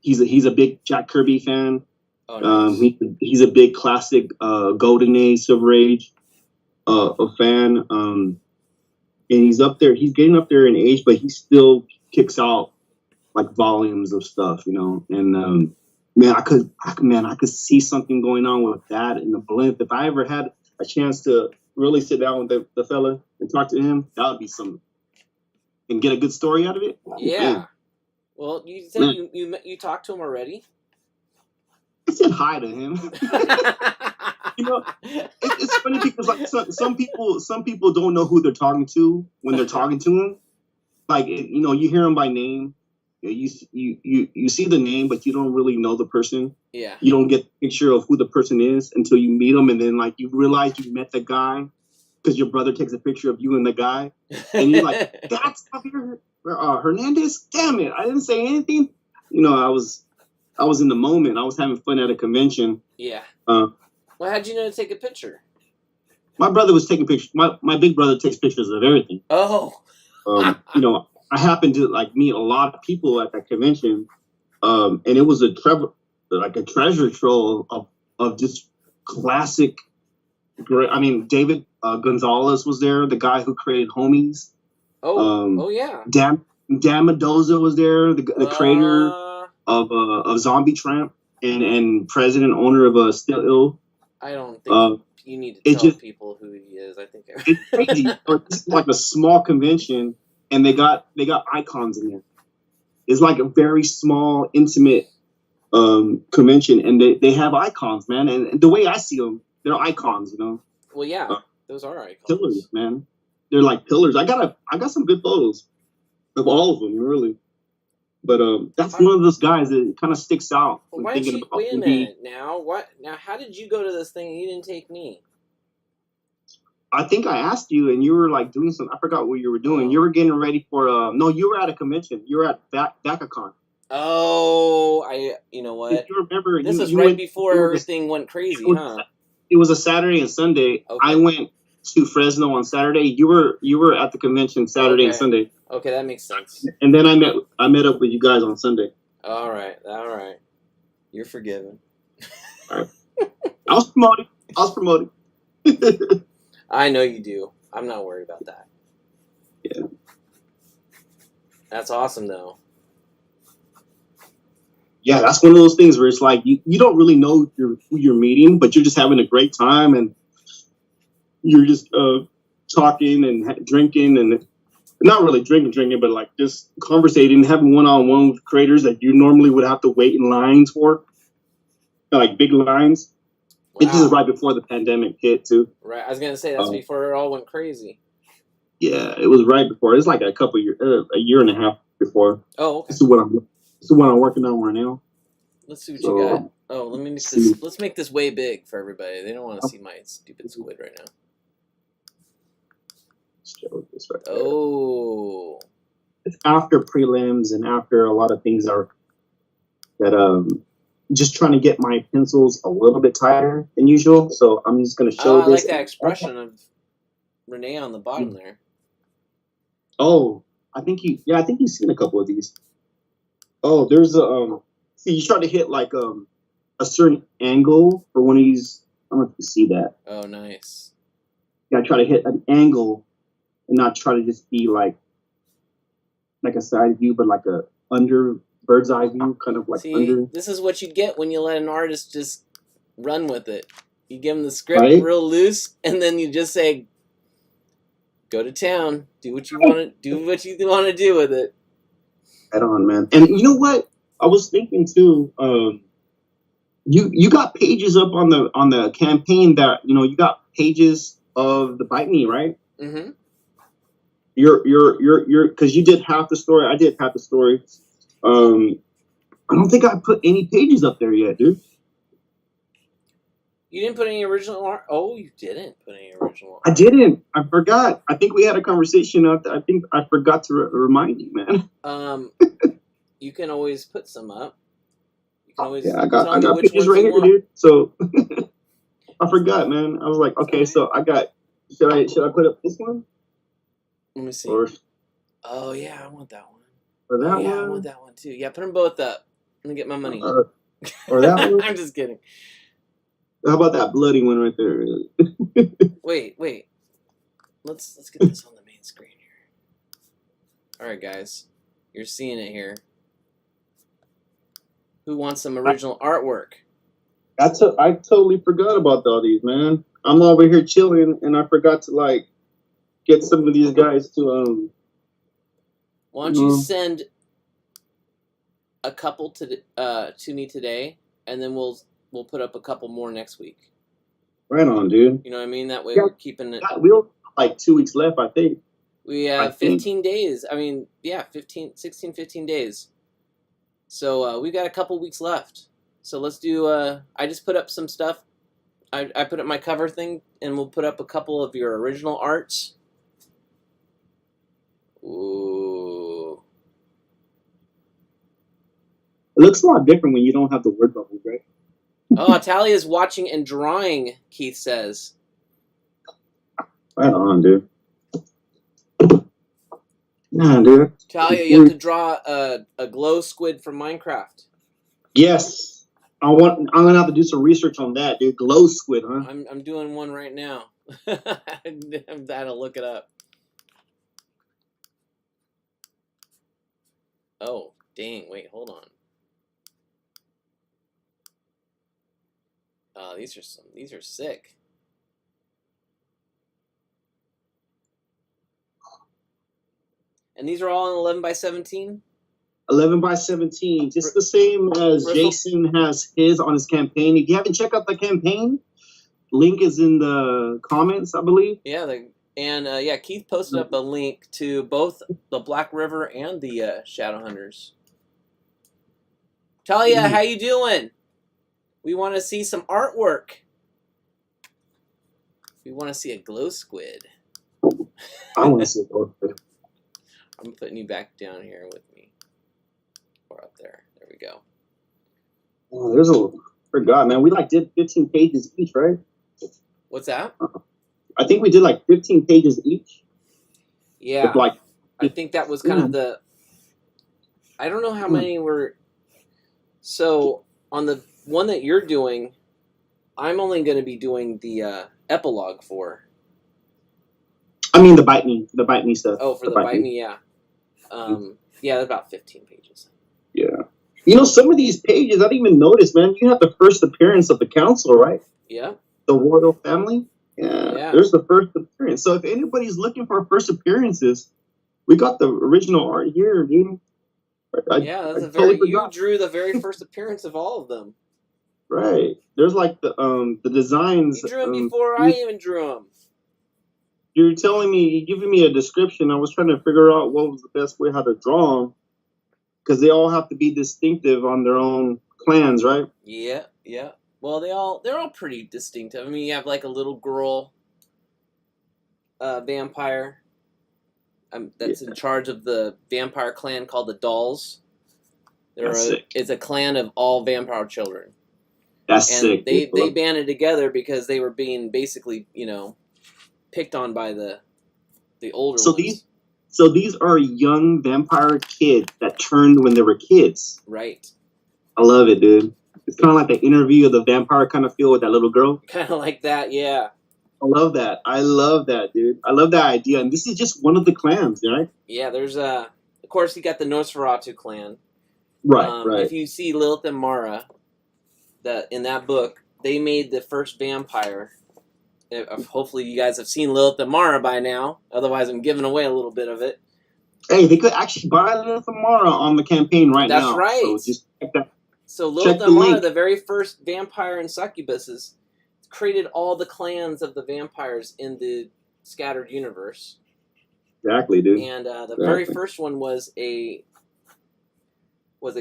Speaker 13: He's a big Jack Kirby fan. Oh, nice. He's a big classic Golden Age, Silver Age fan. And he's up there. He's getting up there in age, but he still kicks out like volumes of stuff, you know. And I could see something going on with that in the blimp. If I ever had a chance to really sit down with the fella and talk to him, that would be something. And get a good story out of it.
Speaker 12: Yeah. Man. Well, you said you talked to him already?
Speaker 13: I said hi to him. You know, it's funny because like some people don't know who they're talking to when they're talking to him. Like you know, you hear him by name. You see the name, but you don't really know the person.
Speaker 12: Yeah.
Speaker 13: You don't get the picture of who the person is until you meet him, and then like you realize you met the guy because your brother takes a picture of you and the guy, and you're like, "That's Javier Hernandez." Damn it! I didn't say anything. You know, I was in the moment. I was having fun at a convention.
Speaker 12: Yeah. Well, how'd you know to take a picture?
Speaker 13: My brother was taking pictures. My big brother takes pictures of everything.
Speaker 12: Oh.
Speaker 13: You know, I happened to like meet a lot of people at that convention, and it was a treasure trove of just classic. I mean, David Gonzalez was there, the guy who created Homies.
Speaker 12: Oh yeah.
Speaker 13: Dan Mendoza was there, the creator of Zombie Tramp and president owner of Still Ill.
Speaker 12: I don't think you need to tell people who he is. I think
Speaker 13: it's crazy. It's like a small convention, and they got icons in there. It's like a very small, intimate convention, and they have icons, man. And the way I see them, they're icons, you know.
Speaker 12: Well, yeah, those are icons.
Speaker 13: Pillars, man. They're like pillars. I got some good photos of all of them, really. But that's one of those guys that kind of sticks out.
Speaker 12: Well, why did you wait a minute now? What now? How did you go to this thing and you didn't take me?
Speaker 13: I think I asked you, and you were like doing something. I forgot what you were doing. You were getting ready for no, you were at a convention. You were at BakaCon.
Speaker 12: Oh, you know what?
Speaker 13: If you remember,
Speaker 12: this was right before everything went crazy, huh?
Speaker 13: It was a Saturday and Sunday. Okay. I went to Fresno on Saturday. You were at the convention Saturday and Sunday.
Speaker 12: Okay, that makes sense.
Speaker 13: And then I met up with you guys on Sunday.
Speaker 12: All right. You're forgiven.
Speaker 13: All right. I was promoting.
Speaker 12: I know you do. I'm not worried about that.
Speaker 13: Yeah.
Speaker 12: That's awesome, though.
Speaker 13: Yeah, that's one of those things where it's like you don't really know who you're meeting, but you're just having a great time, and you're just talking and drinking, and not really drinking, but like just conversating, having one-on-one with creators that you normally would have to wait in lines for, like big lines. Wow. This is right before the pandemic hit, too.
Speaker 12: Right, I was gonna say that's before it all went crazy.
Speaker 13: Yeah, it was right before. It's like a year and a half before.
Speaker 12: Oh, okay.
Speaker 13: This is what I'm working on right now.
Speaker 12: Let's see what you got. Oh, let me make this. Let's make this way big for everybody. They don't want to see my stupid squid right now. Oh,
Speaker 13: it's after prelims and after a lot of things just trying to get my pencils a little bit tighter than usual. So I'm just going to show this.
Speaker 12: I like that expression of Renee on the bottom there.
Speaker 13: Oh, I think you've seen a couple of these. Oh, there's see, you try to hit like a certain angle for one of these. I don't know if you see that.
Speaker 12: Oh, nice.
Speaker 13: Yeah, try to hit an angle and not try to just be like a side view, but like a under bird's eye view, kind of like under.
Speaker 12: This is what you get when you let an artist just run with it. You give them the script real loose, and then you just say, "Go to town. Do what you want to do. What you want to do with it."
Speaker 13: Head on, man. And you know what? I was thinking too. You got pages up on the campaign that you got pages of the Bite Me, right?
Speaker 12: Mm-hmm.
Speaker 13: You're because you did half the story. I did half the story. I don't think I put any pages up there yet, dude.
Speaker 12: You didn't put any original art? Oh, you didn't put any original art.
Speaker 13: I didn't. I forgot. I think we had a conversation. I think I forgot to remind you, man.
Speaker 12: You can always put some up. You can always.
Speaker 13: Yeah, I got pages right here, dude. So I forgot, man. I was like, okay, so I got. Should I put up this one?
Speaker 12: Let me see. Oh yeah, I want that one.
Speaker 13: Or that one?
Speaker 12: I want that one too. Yeah, put them both up. Let me get my money.
Speaker 13: Or that one?
Speaker 12: I'm just kidding.
Speaker 13: How about that bloody one right there?
Speaker 12: Wait. Let's get this on the main screen here. All right, guys, you're seeing it here. Who wants some original artwork?
Speaker 13: I totally forgot about all these, man. I'm over here chilling, and I forgot to get some of these guys to
Speaker 12: Why don't you send a couple to me today, and then we'll we'll put up a couple more next week.
Speaker 13: Right on, dude.
Speaker 12: You know what I mean? That way
Speaker 13: Yeah.
Speaker 12: we're keeping it.
Speaker 13: We have like 2 weeks left, I think.
Speaker 12: We have 15 days. I mean, yeah, 15 days. So we got a couple weeks left. So let's do. I just put up some stuff. I put up my cover thing, and we'll put up a couple of your original arts. Ooh.
Speaker 13: It looks a lot different when you don't have the word bubbles, right?
Speaker 12: Oh, Talia's watching and drawing, Keith says.
Speaker 13: Right on, dude. Nah, dude.
Speaker 12: Talia, you have to draw a glow squid from Minecraft.
Speaker 13: Yes. I'm gonna have to do some research on that, dude. Glow squid, huh?
Speaker 12: I'm doing one right now. I had to look it up. Oh, dang, wait, hold on. These are sick. And these are all in 11 by 17?
Speaker 13: 11 by 17, just the same as Jason has his on his campaign. If you haven't checked out the campaign, link is in the comments, I believe.
Speaker 12: Yeah, yeah, Keith posted up a link to both the Black River and the Shadowhunters. Talia, how you doing? We want to see some artwork. We want to see a glow squid.
Speaker 13: I want to see a glow squid.
Speaker 12: I'm putting you back down here with me. Or up there. There we go.
Speaker 13: Oh, there's a... Forgot, man. We did 15 pages each, right?
Speaker 12: What's that?
Speaker 13: I think we did 15 pages each.
Speaker 12: Yeah.
Speaker 13: With,
Speaker 12: I think that was kind of the... I don't know how many were... So, on the one that you're doing, I'm only going to be doing the epilogue for.
Speaker 13: I mean the Bite Me stuff.
Speaker 12: Oh, for the Bite Me, yeah. Yeah, about 15 pages.
Speaker 13: Yeah. You know, some of these pages, I didn't even notice, man. You have the first appearance of the council, right?
Speaker 12: Yeah.
Speaker 13: The royal family? Yeah. There's the first appearance. So if anybody's looking for first appearances, we got the original art here, dude.
Speaker 12: You drew the very first appearance of all of them.
Speaker 13: Right. There's the designs.
Speaker 12: You drew them before I even drew them.
Speaker 13: You're telling me, you're giving me a description. I was trying to figure out what was the best way how to draw them. Because they all have to be distinctive on their own clans, right?
Speaker 12: Yeah, yeah. Well, they're all pretty distinctive. I mean, you have a little girl vampire that's in charge of the vampire clan called the Dolls. It's a clan of all vampire children.
Speaker 13: That's sick.
Speaker 12: They banded together because they were being basically, picked on by the older ones.
Speaker 13: So these are young vampire kids that turned when they were kids.
Speaker 12: Right.
Speaker 13: I love it, dude. It's kind of like the interview of the vampire kind of feel with that little girl.
Speaker 12: Kind of like that, yeah.
Speaker 13: I love that. I love that, dude. I love that idea. And this is just one of the clans, right?
Speaker 12: Yeah, there's of course, you got the Nosferatu clan.
Speaker 13: Right, right.
Speaker 12: If you see Lilith and Mara, in that book, they made the first vampire. Hopefully you guys have seen Lilith and Mara by now. Otherwise, I'm giving away a little bit of it.
Speaker 13: Hey, they could actually buy Lilith and Mara on the campaign now.
Speaker 12: That's right.
Speaker 13: So just check that.
Speaker 12: So Lilith and Mara, the very first vampire and succubuses, created all the clans of the vampires in the scattered universe.
Speaker 13: Exactly, dude.
Speaker 12: And the very first one was a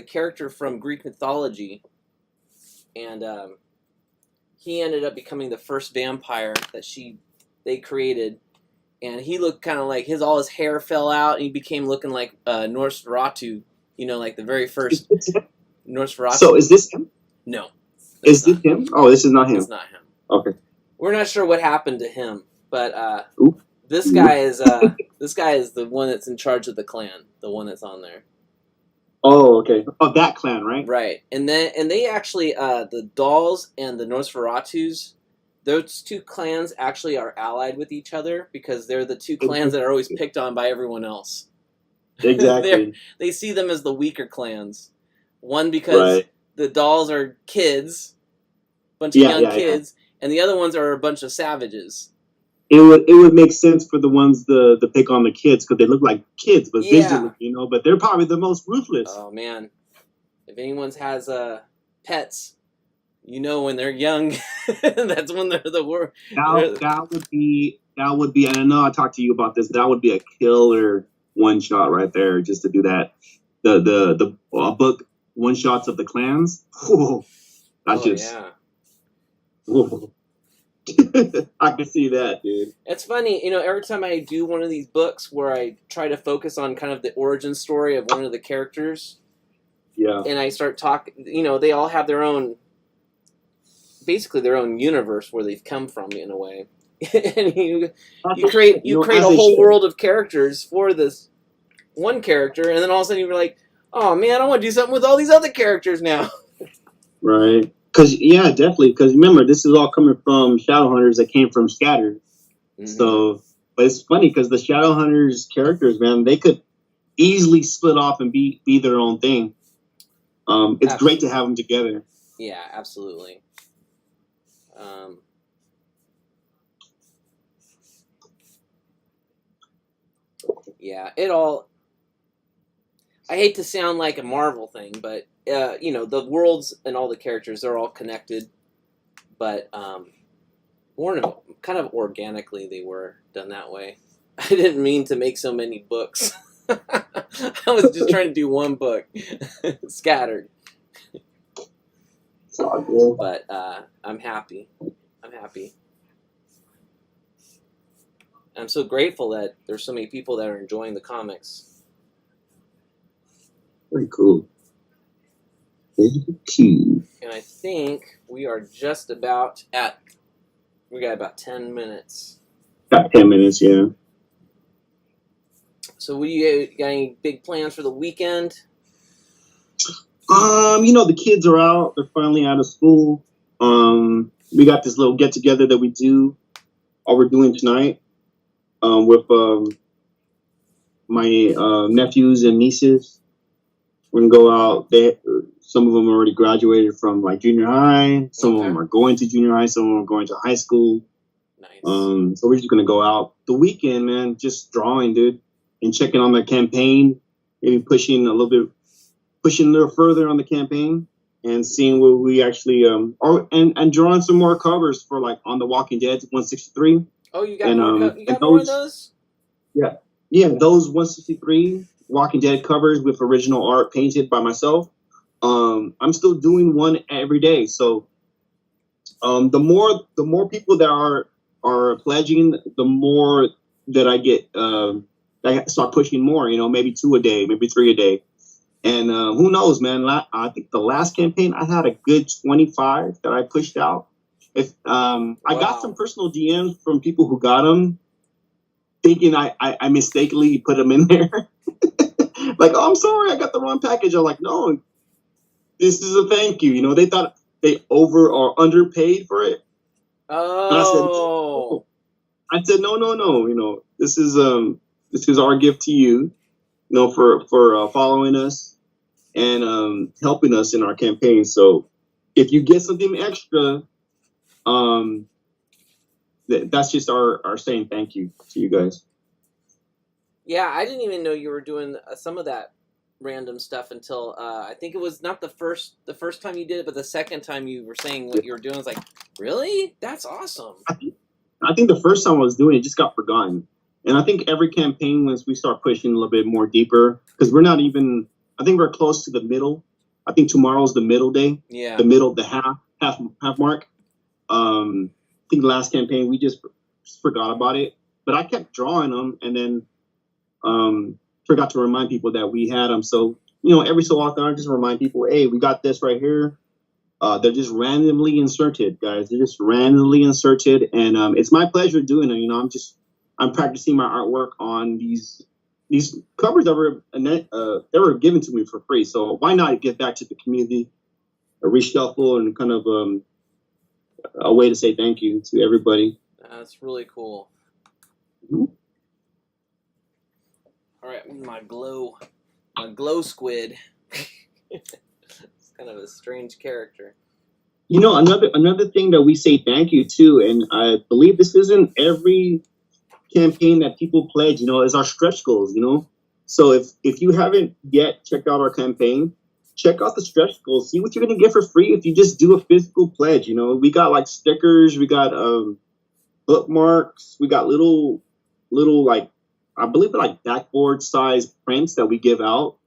Speaker 12: character from Greek mythology, and he ended up becoming the first vampire that they created, and he looked kind of like all his hair fell out, and he became looking like Nosferatu, like the very first Nosferatu.
Speaker 13: So is this him?
Speaker 12: No.
Speaker 13: Is this him? Oh, this is not him.
Speaker 12: It's not him.
Speaker 13: Okay.
Speaker 12: We're not sure what happened to him, but this guy is the one that's in charge of the clan, the one that's on there.
Speaker 13: Oh, okay. Oh, that clan, right?
Speaker 12: Right. And they actually the Dolls and the Nosferatus, those two clans actually are allied with each other because they're the two clans that are always picked on by everyone else.
Speaker 13: Exactly.
Speaker 12: They see them as the weaker clans. One because the Dolls are kids, bunch of young kids, and the other ones are a bunch of savages.
Speaker 13: It would make sense for the ones to pick on the kids because they look like kids, but visually, but they're probably the most ruthless.
Speaker 12: Oh man, if anyone has pets, You know, when they're young, that's when they're the worst.
Speaker 13: That would be. And I know I talked to you about this. That would be a killer one shot right there, just to do that. The book one shots of the clans. Whew,
Speaker 12: Yeah.
Speaker 13: Whew. I can see that, dude.
Speaker 12: It's funny, you know, every time I do one of these books where I try to focus on kind of the origin story of one of the characters,
Speaker 13: yeah,
Speaker 12: and I start talking, you know, they all have their own, basically their own universe where they've come from in a way, and you create a whole world of characters for this one character, and then all of a sudden you're like, oh man, I want to do something with all these other characters now.
Speaker 13: Right. Yeah, definitely. Because remember, this is all coming from Shadowhunters that came from Scattered. Mm-hmm. So, but it's funny because the Shadowhunters characters, man, they could easily split off and be their own thing. It's great to have them together.
Speaker 12: Yeah, absolutely. Yeah, it all. I hate to sound like a Marvel thing, but you know, the worlds and all the characters, they're all connected, but more kind of organically they were done that way. I didn't mean to make so many books. I was just trying to do one book, Scattered. But I'm happy. I'm so grateful that there's so many people that are enjoying the comics.
Speaker 13: Very cool.
Speaker 12: And I think we are just about at. We got about 10 minutes.
Speaker 13: About 10 minutes, yeah.
Speaker 12: So, what do you got? Any big plans for the weekend?
Speaker 13: You know, the kids are out. They're finally out of school. We got this little get together that we do. All we're doing tonight, with my nephews and nieces. We're gonna go out. Some of them already graduated from like junior high. Some of them are going to junior high. Some of them are going to high school.
Speaker 12: Nice.
Speaker 13: So we're just gonna go out the weekend, man. Just drawing, dude, and checking on the campaign. Maybe pushing a little further on the campaign, and seeing where we actually and drawing some more covers for like on the Walking Dead 163.
Speaker 12: Oh, you got more of those?
Speaker 13: Yeah, those 163 Walking Dead covers with original art painted by myself. I'm still doing one every day. So the more people that are pledging, the more that I get. I start pushing more. You know, maybe 2 a day, maybe 3 a day. And who knows, man? I think the last campaign I had a good 25 that I pushed out. I got some personal DMs from people who got them, thinking I mistakenly put them in there. Like, oh, I'm sorry, I got the wrong package. I'm like, no, this is a thank you. You know, they thought they over or underpaid for it.
Speaker 12: Oh.
Speaker 13: And I said, no. You know, this is our gift to you. You know, for following us and helping us in our campaign. So if you get something extra, that's just our saying thank you to you guys.
Speaker 12: Yeah, I didn't even know you were doing some of that random stuff until I think it was not the first time you did it, but the second time you were saying what you were doing. I was like, really? That's awesome.
Speaker 13: I think the first time I was doing it just got forgotten. And I think every campaign, once we start pushing a little bit more deeper, because we're not even, I think we're close to the middle. I think tomorrow's the middle day.
Speaker 12: Yeah.
Speaker 13: The half mark. I think the last campaign, we just forgot about it. But I kept drawing them and then forgot to remind people that we had them. So, you know, every so often I just remind people, hey, we got this right here. They're just randomly inserted, guys. They're just randomly inserted. And it's my pleasure doing it. You know, I'm practicing my artwork on these covers that were given to me for free. So why not give back to the community, a reshuffle, and kind of a way to say thank you to everybody.
Speaker 12: That's really cool.
Speaker 13: Mm-hmm.
Speaker 12: All right, my glow squid. It's kind of a strange character.
Speaker 13: You know, another thing that we say thank you to, and I believe this isn't every campaign that people pledge, you know, is our stretch goals, you know. So if you haven't yet checked out our campaign, check out the stretch goals. See what you're gonna get for free if you just do a physical pledge. You know, we got like stickers, we got bookmarks, we got little like I believe they're like backboard size prints that we give out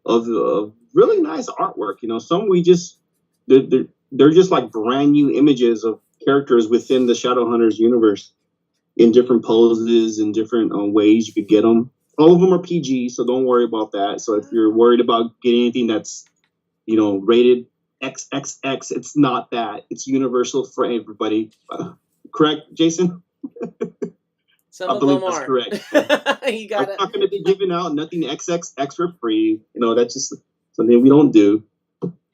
Speaker 13: of really nice artwork. You know, some we just they're just like brand new images of characters within the Shadowhunters universe in different poses and different ways you could get them. All of them are PG, so don't worry about that. So if you're worried about getting anything that's, you know, rated XXX, it's not that. It's universal for everybody. Correct, Jason?
Speaker 12: Some
Speaker 13: I
Speaker 12: of
Speaker 13: believe
Speaker 12: them
Speaker 13: that's
Speaker 12: are.
Speaker 13: correct.
Speaker 12: You got
Speaker 13: I'm
Speaker 12: it.
Speaker 13: not going to be giving out nothing XXX for free. You know, that's just something we don't do.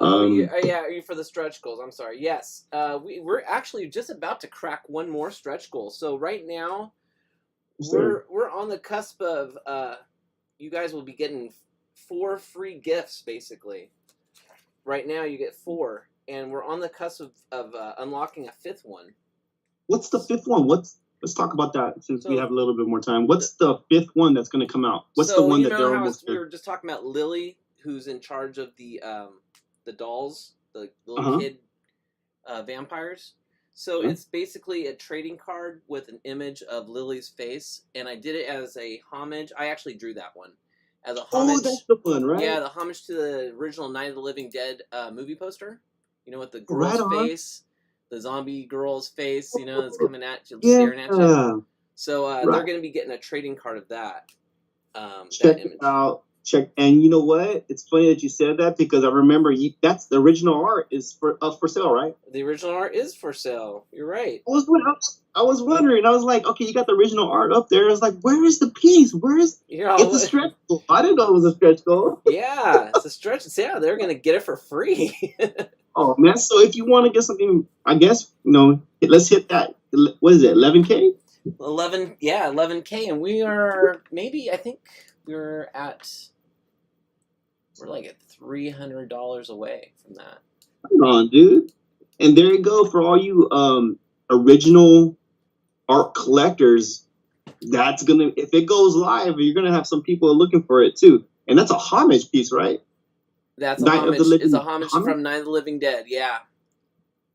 Speaker 12: Are you for the stretch goals? I'm sorry. Yes, we're actually just about to crack one more stretch goal. So right now, we're on the cusp of you guys will be getting 4 free gifts basically. Right now you get 4, and we're on the cusp of unlocking a 5th one.
Speaker 13: What's the 5th one? Let's talk about that since we have a little bit more time. What's the 5th one that's going to come out? What's the one that they're almost?
Speaker 12: We were just talking about Lily, who's in charge of the dolls, the little kid vampires. So it's basically a trading card with an image of Lily's face, and I did it as a homage. I actually drew that one as a homage.
Speaker 13: Oh, that's the one, right?
Speaker 12: Yeah, the homage to the original Night of the Living Dead movie poster. You know, with the girl's face, the zombie girl's face. You know, that's coming at you, staring at you. So they're going to be getting a trading card of that.
Speaker 13: Check it out. And you know what? It's funny that you said that because I remember that's the original art is for sale, right?
Speaker 12: The original art is for sale. You're right.
Speaker 13: I was wondering. I was like, okay, you got the original art up there. I was like, where is the piece? Where is? It's a stretch goal. I didn't know it was a stretch goal.
Speaker 12: Yeah, it's a stretch. Yeah, they're gonna get it for free.
Speaker 13: Oh man! So if you want to get something, I guess let's hit that. What is it? 11K?
Speaker 12: 11K, and we are I think we're like at $300 away from that.
Speaker 13: Come on, dude. And there you go for all you original art collectors. That's gonna, if it goes live, you're gonna have some people looking for it too. And that's a homage piece, right?
Speaker 12: That's a homage. It's a homage from Night of the Living Dead. Yeah.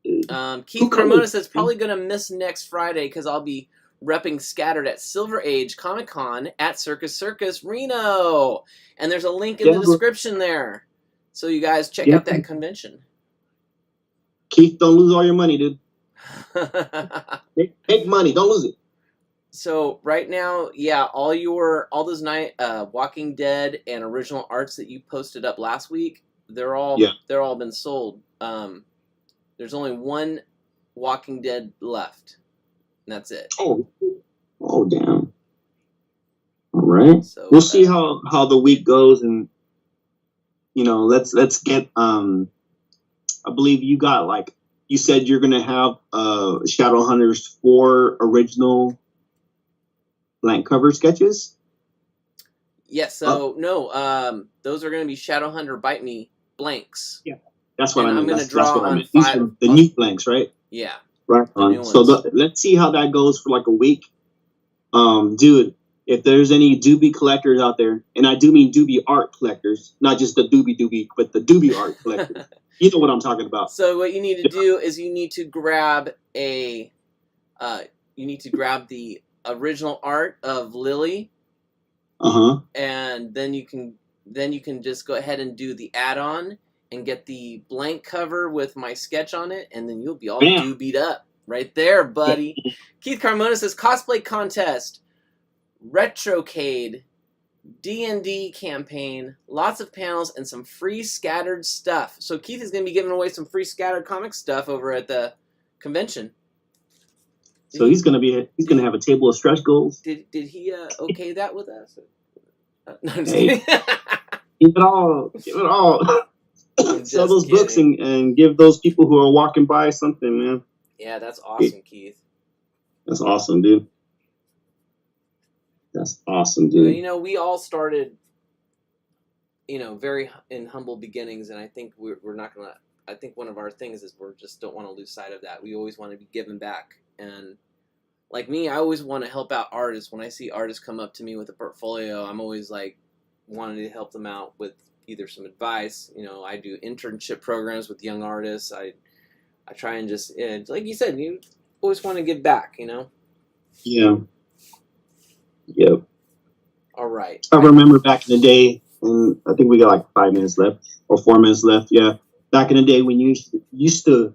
Speaker 12: Keith Carmona says probably gonna miss next Friday because I'll be repping Scattered at Silver Age Comic Con at Circus Circus Reno, and there's a link in the description there, so you guys check out that convention.
Speaker 13: Keith, don't lose all your money, dude. Make money, don't lose it.
Speaker 12: So right now, yeah, all those Walking Dead and original arts that you posted up last week, they're all been sold. There's only one Walking Dead left. And that's it.
Speaker 13: Oh, damn. All right. So, we'll see how the week goes, and let's get. I believe you got you said you're gonna have Shadowhunters 4 original blank cover sketches.
Speaker 12: Yes. So no, those are gonna be Shadowhunter Bite Me blanks.
Speaker 13: Yeah, that's what I mean.
Speaker 12: I'm gonna draw on 5.
Speaker 13: These are the new blanks, right?
Speaker 12: Yeah.
Speaker 13: Right on. So let's see how that goes for like a week. Dude, if there's any Doobie collectors out there, and I do mean Doobie art collectors, not just the Doobie, but the Doobie art collectors. You know what I'm talking about.
Speaker 12: So what you need to do is you need to grab the original art of Lily. And then you can just go ahead and do the add-on and get the blank cover with my sketch on it, and then you'll be all doobied up right there, buddy. Keith Carmona says cosplay contest, Retrocade, D&D campaign, lots of panels, and some free Scattered stuff. So Keith is going to be giving away some free Scattered comic stuff over at the convention.
Speaker 13: So he's going to have a table of stretch goals.
Speaker 12: Did he okay that with us? No, I'm just
Speaker 13: kidding. Give it all. Sell those
Speaker 12: kidding.
Speaker 13: Books and give those people who are walking by something, man.
Speaker 12: Yeah, that's awesome, Keith.
Speaker 13: That's awesome, dude. That's awesome, dude.
Speaker 12: We all started, very in humble beginnings, and I think we're not gonna. I think one of our things is we just don't want to lose sight of that. We always want to be giving back, and like me, I always want to help out artists. When I see artists come up to me with a portfolio, I'm always like wanting to help them out with either some advice. You know, I do internship programs with young artists. I try and just, like you said, you always want to give back, you know?
Speaker 13: Yeah. Yep.
Speaker 12: All right.
Speaker 13: I remember back in the day, and I think we got like 5 minutes left or 4 minutes left. Yeah. Back in the day when there used to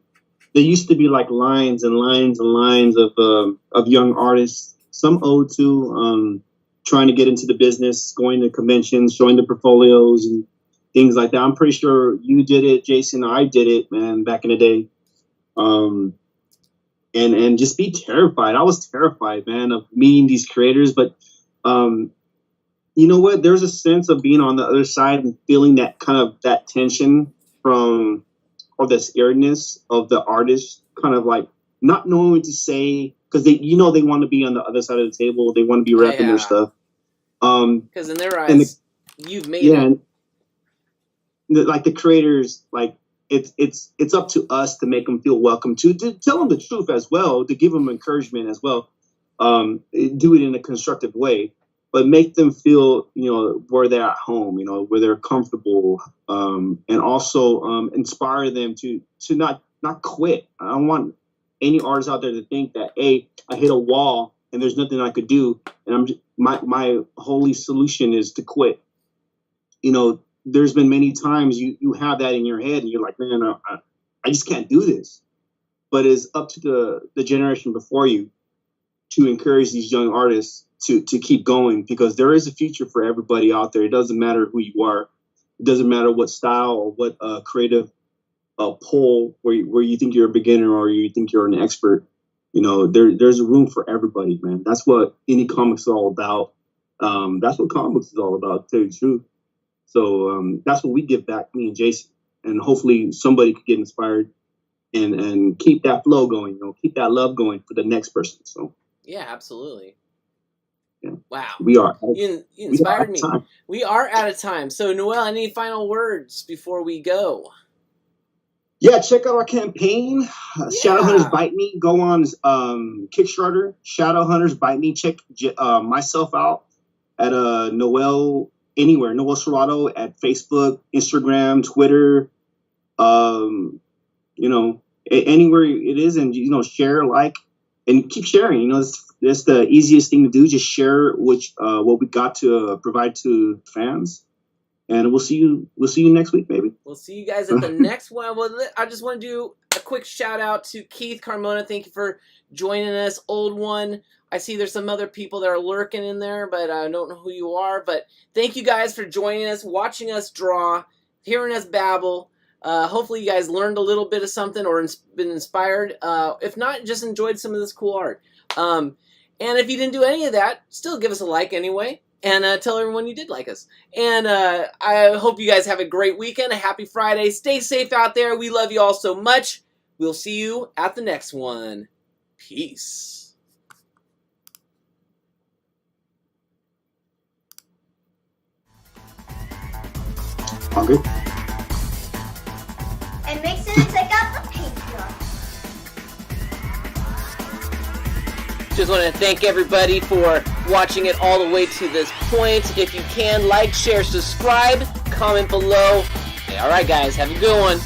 Speaker 13: be like lines and lines and lines of young artists, some owed to trying to get into the business, going to conventions, showing the portfolios and things like that. I'm pretty sure you did it, Jason. I did it, man, back in the day. And just be terrified. I was terrified, man, of meeting these creators. But you know what? There's a sense of being on the other side and feeling that kind of that tension from, or the scaredness of the artist, kind of like not knowing what to say, because they want to be on the other side of the table. They want to be repping their stuff.
Speaker 12: Because in their eyes, you've made it.
Speaker 13: And like the creators, like it's up to us to make them feel welcome, to tell them the truth as well, to give them encouragement as well. Do it in a constructive way, but make them feel, where they're at home, where they're comfortable, and also inspire them to not quit. I don't want any artist out there to think that, hey, I hit a wall and there's nothing I could do, and my holy solution is to quit. There's been many times you have that in your head and you're like, man, I just can't do this. But it's up to the generation before you to encourage these young artists to keep going, because there is a future for everybody out there. It doesn't matter who you are. It doesn't matter what style or what creative pole where you think you're a beginner or you think you're an expert. There's a room for everybody, man. That's what indie comics is all about. That's what comics is all about, to tell you the truth. So that's what we give back, me and Jason, and hopefully somebody could get inspired and keep that flow going, keep that love going for the next person. So
Speaker 12: yeah, absolutely.
Speaker 13: Yeah.
Speaker 12: Wow.
Speaker 13: We are.
Speaker 12: You inspired me. We are out of time. So Noel, any final words before we go?
Speaker 13: Yeah, check out our campaign, Shadowhunters Bite Me. Go on Kickstarter, Shadowhunters Bite Me. Check myself out at Noel anywhere, Noel Serrato at Facebook, Instagram, Twitter, anywhere it is, and share, like, and keep sharing. That's the easiest thing to do. Just share what we got to provide to fans. And we'll see you next week, maybe.
Speaker 12: We'll see you guys at the next one. Well, I just want to do a quick shout out to Keith Carmona. Thank you for joining us, old one. I see there's some other people that are lurking in there, but I don't know who you are. But thank you guys for joining us, watching us draw, hearing us babble. Hopefully you guys learned a little bit of something or been inspired. If not, just enjoyed some of this cool art. And if you didn't do any of that, still give us a like anyway. And tell everyone you did like us. And I hope you guys have a great weekend, a happy Friday. Stay safe out there. We love you all so much. We'll see you at the next one. Peace.
Speaker 13: Okay.
Speaker 8: And make sure to check out the Patreon.
Speaker 12: Just want to thank everybody for watching it all the way to this point. If you can, like, share, subscribe, comment below. All right, guys, have a good one.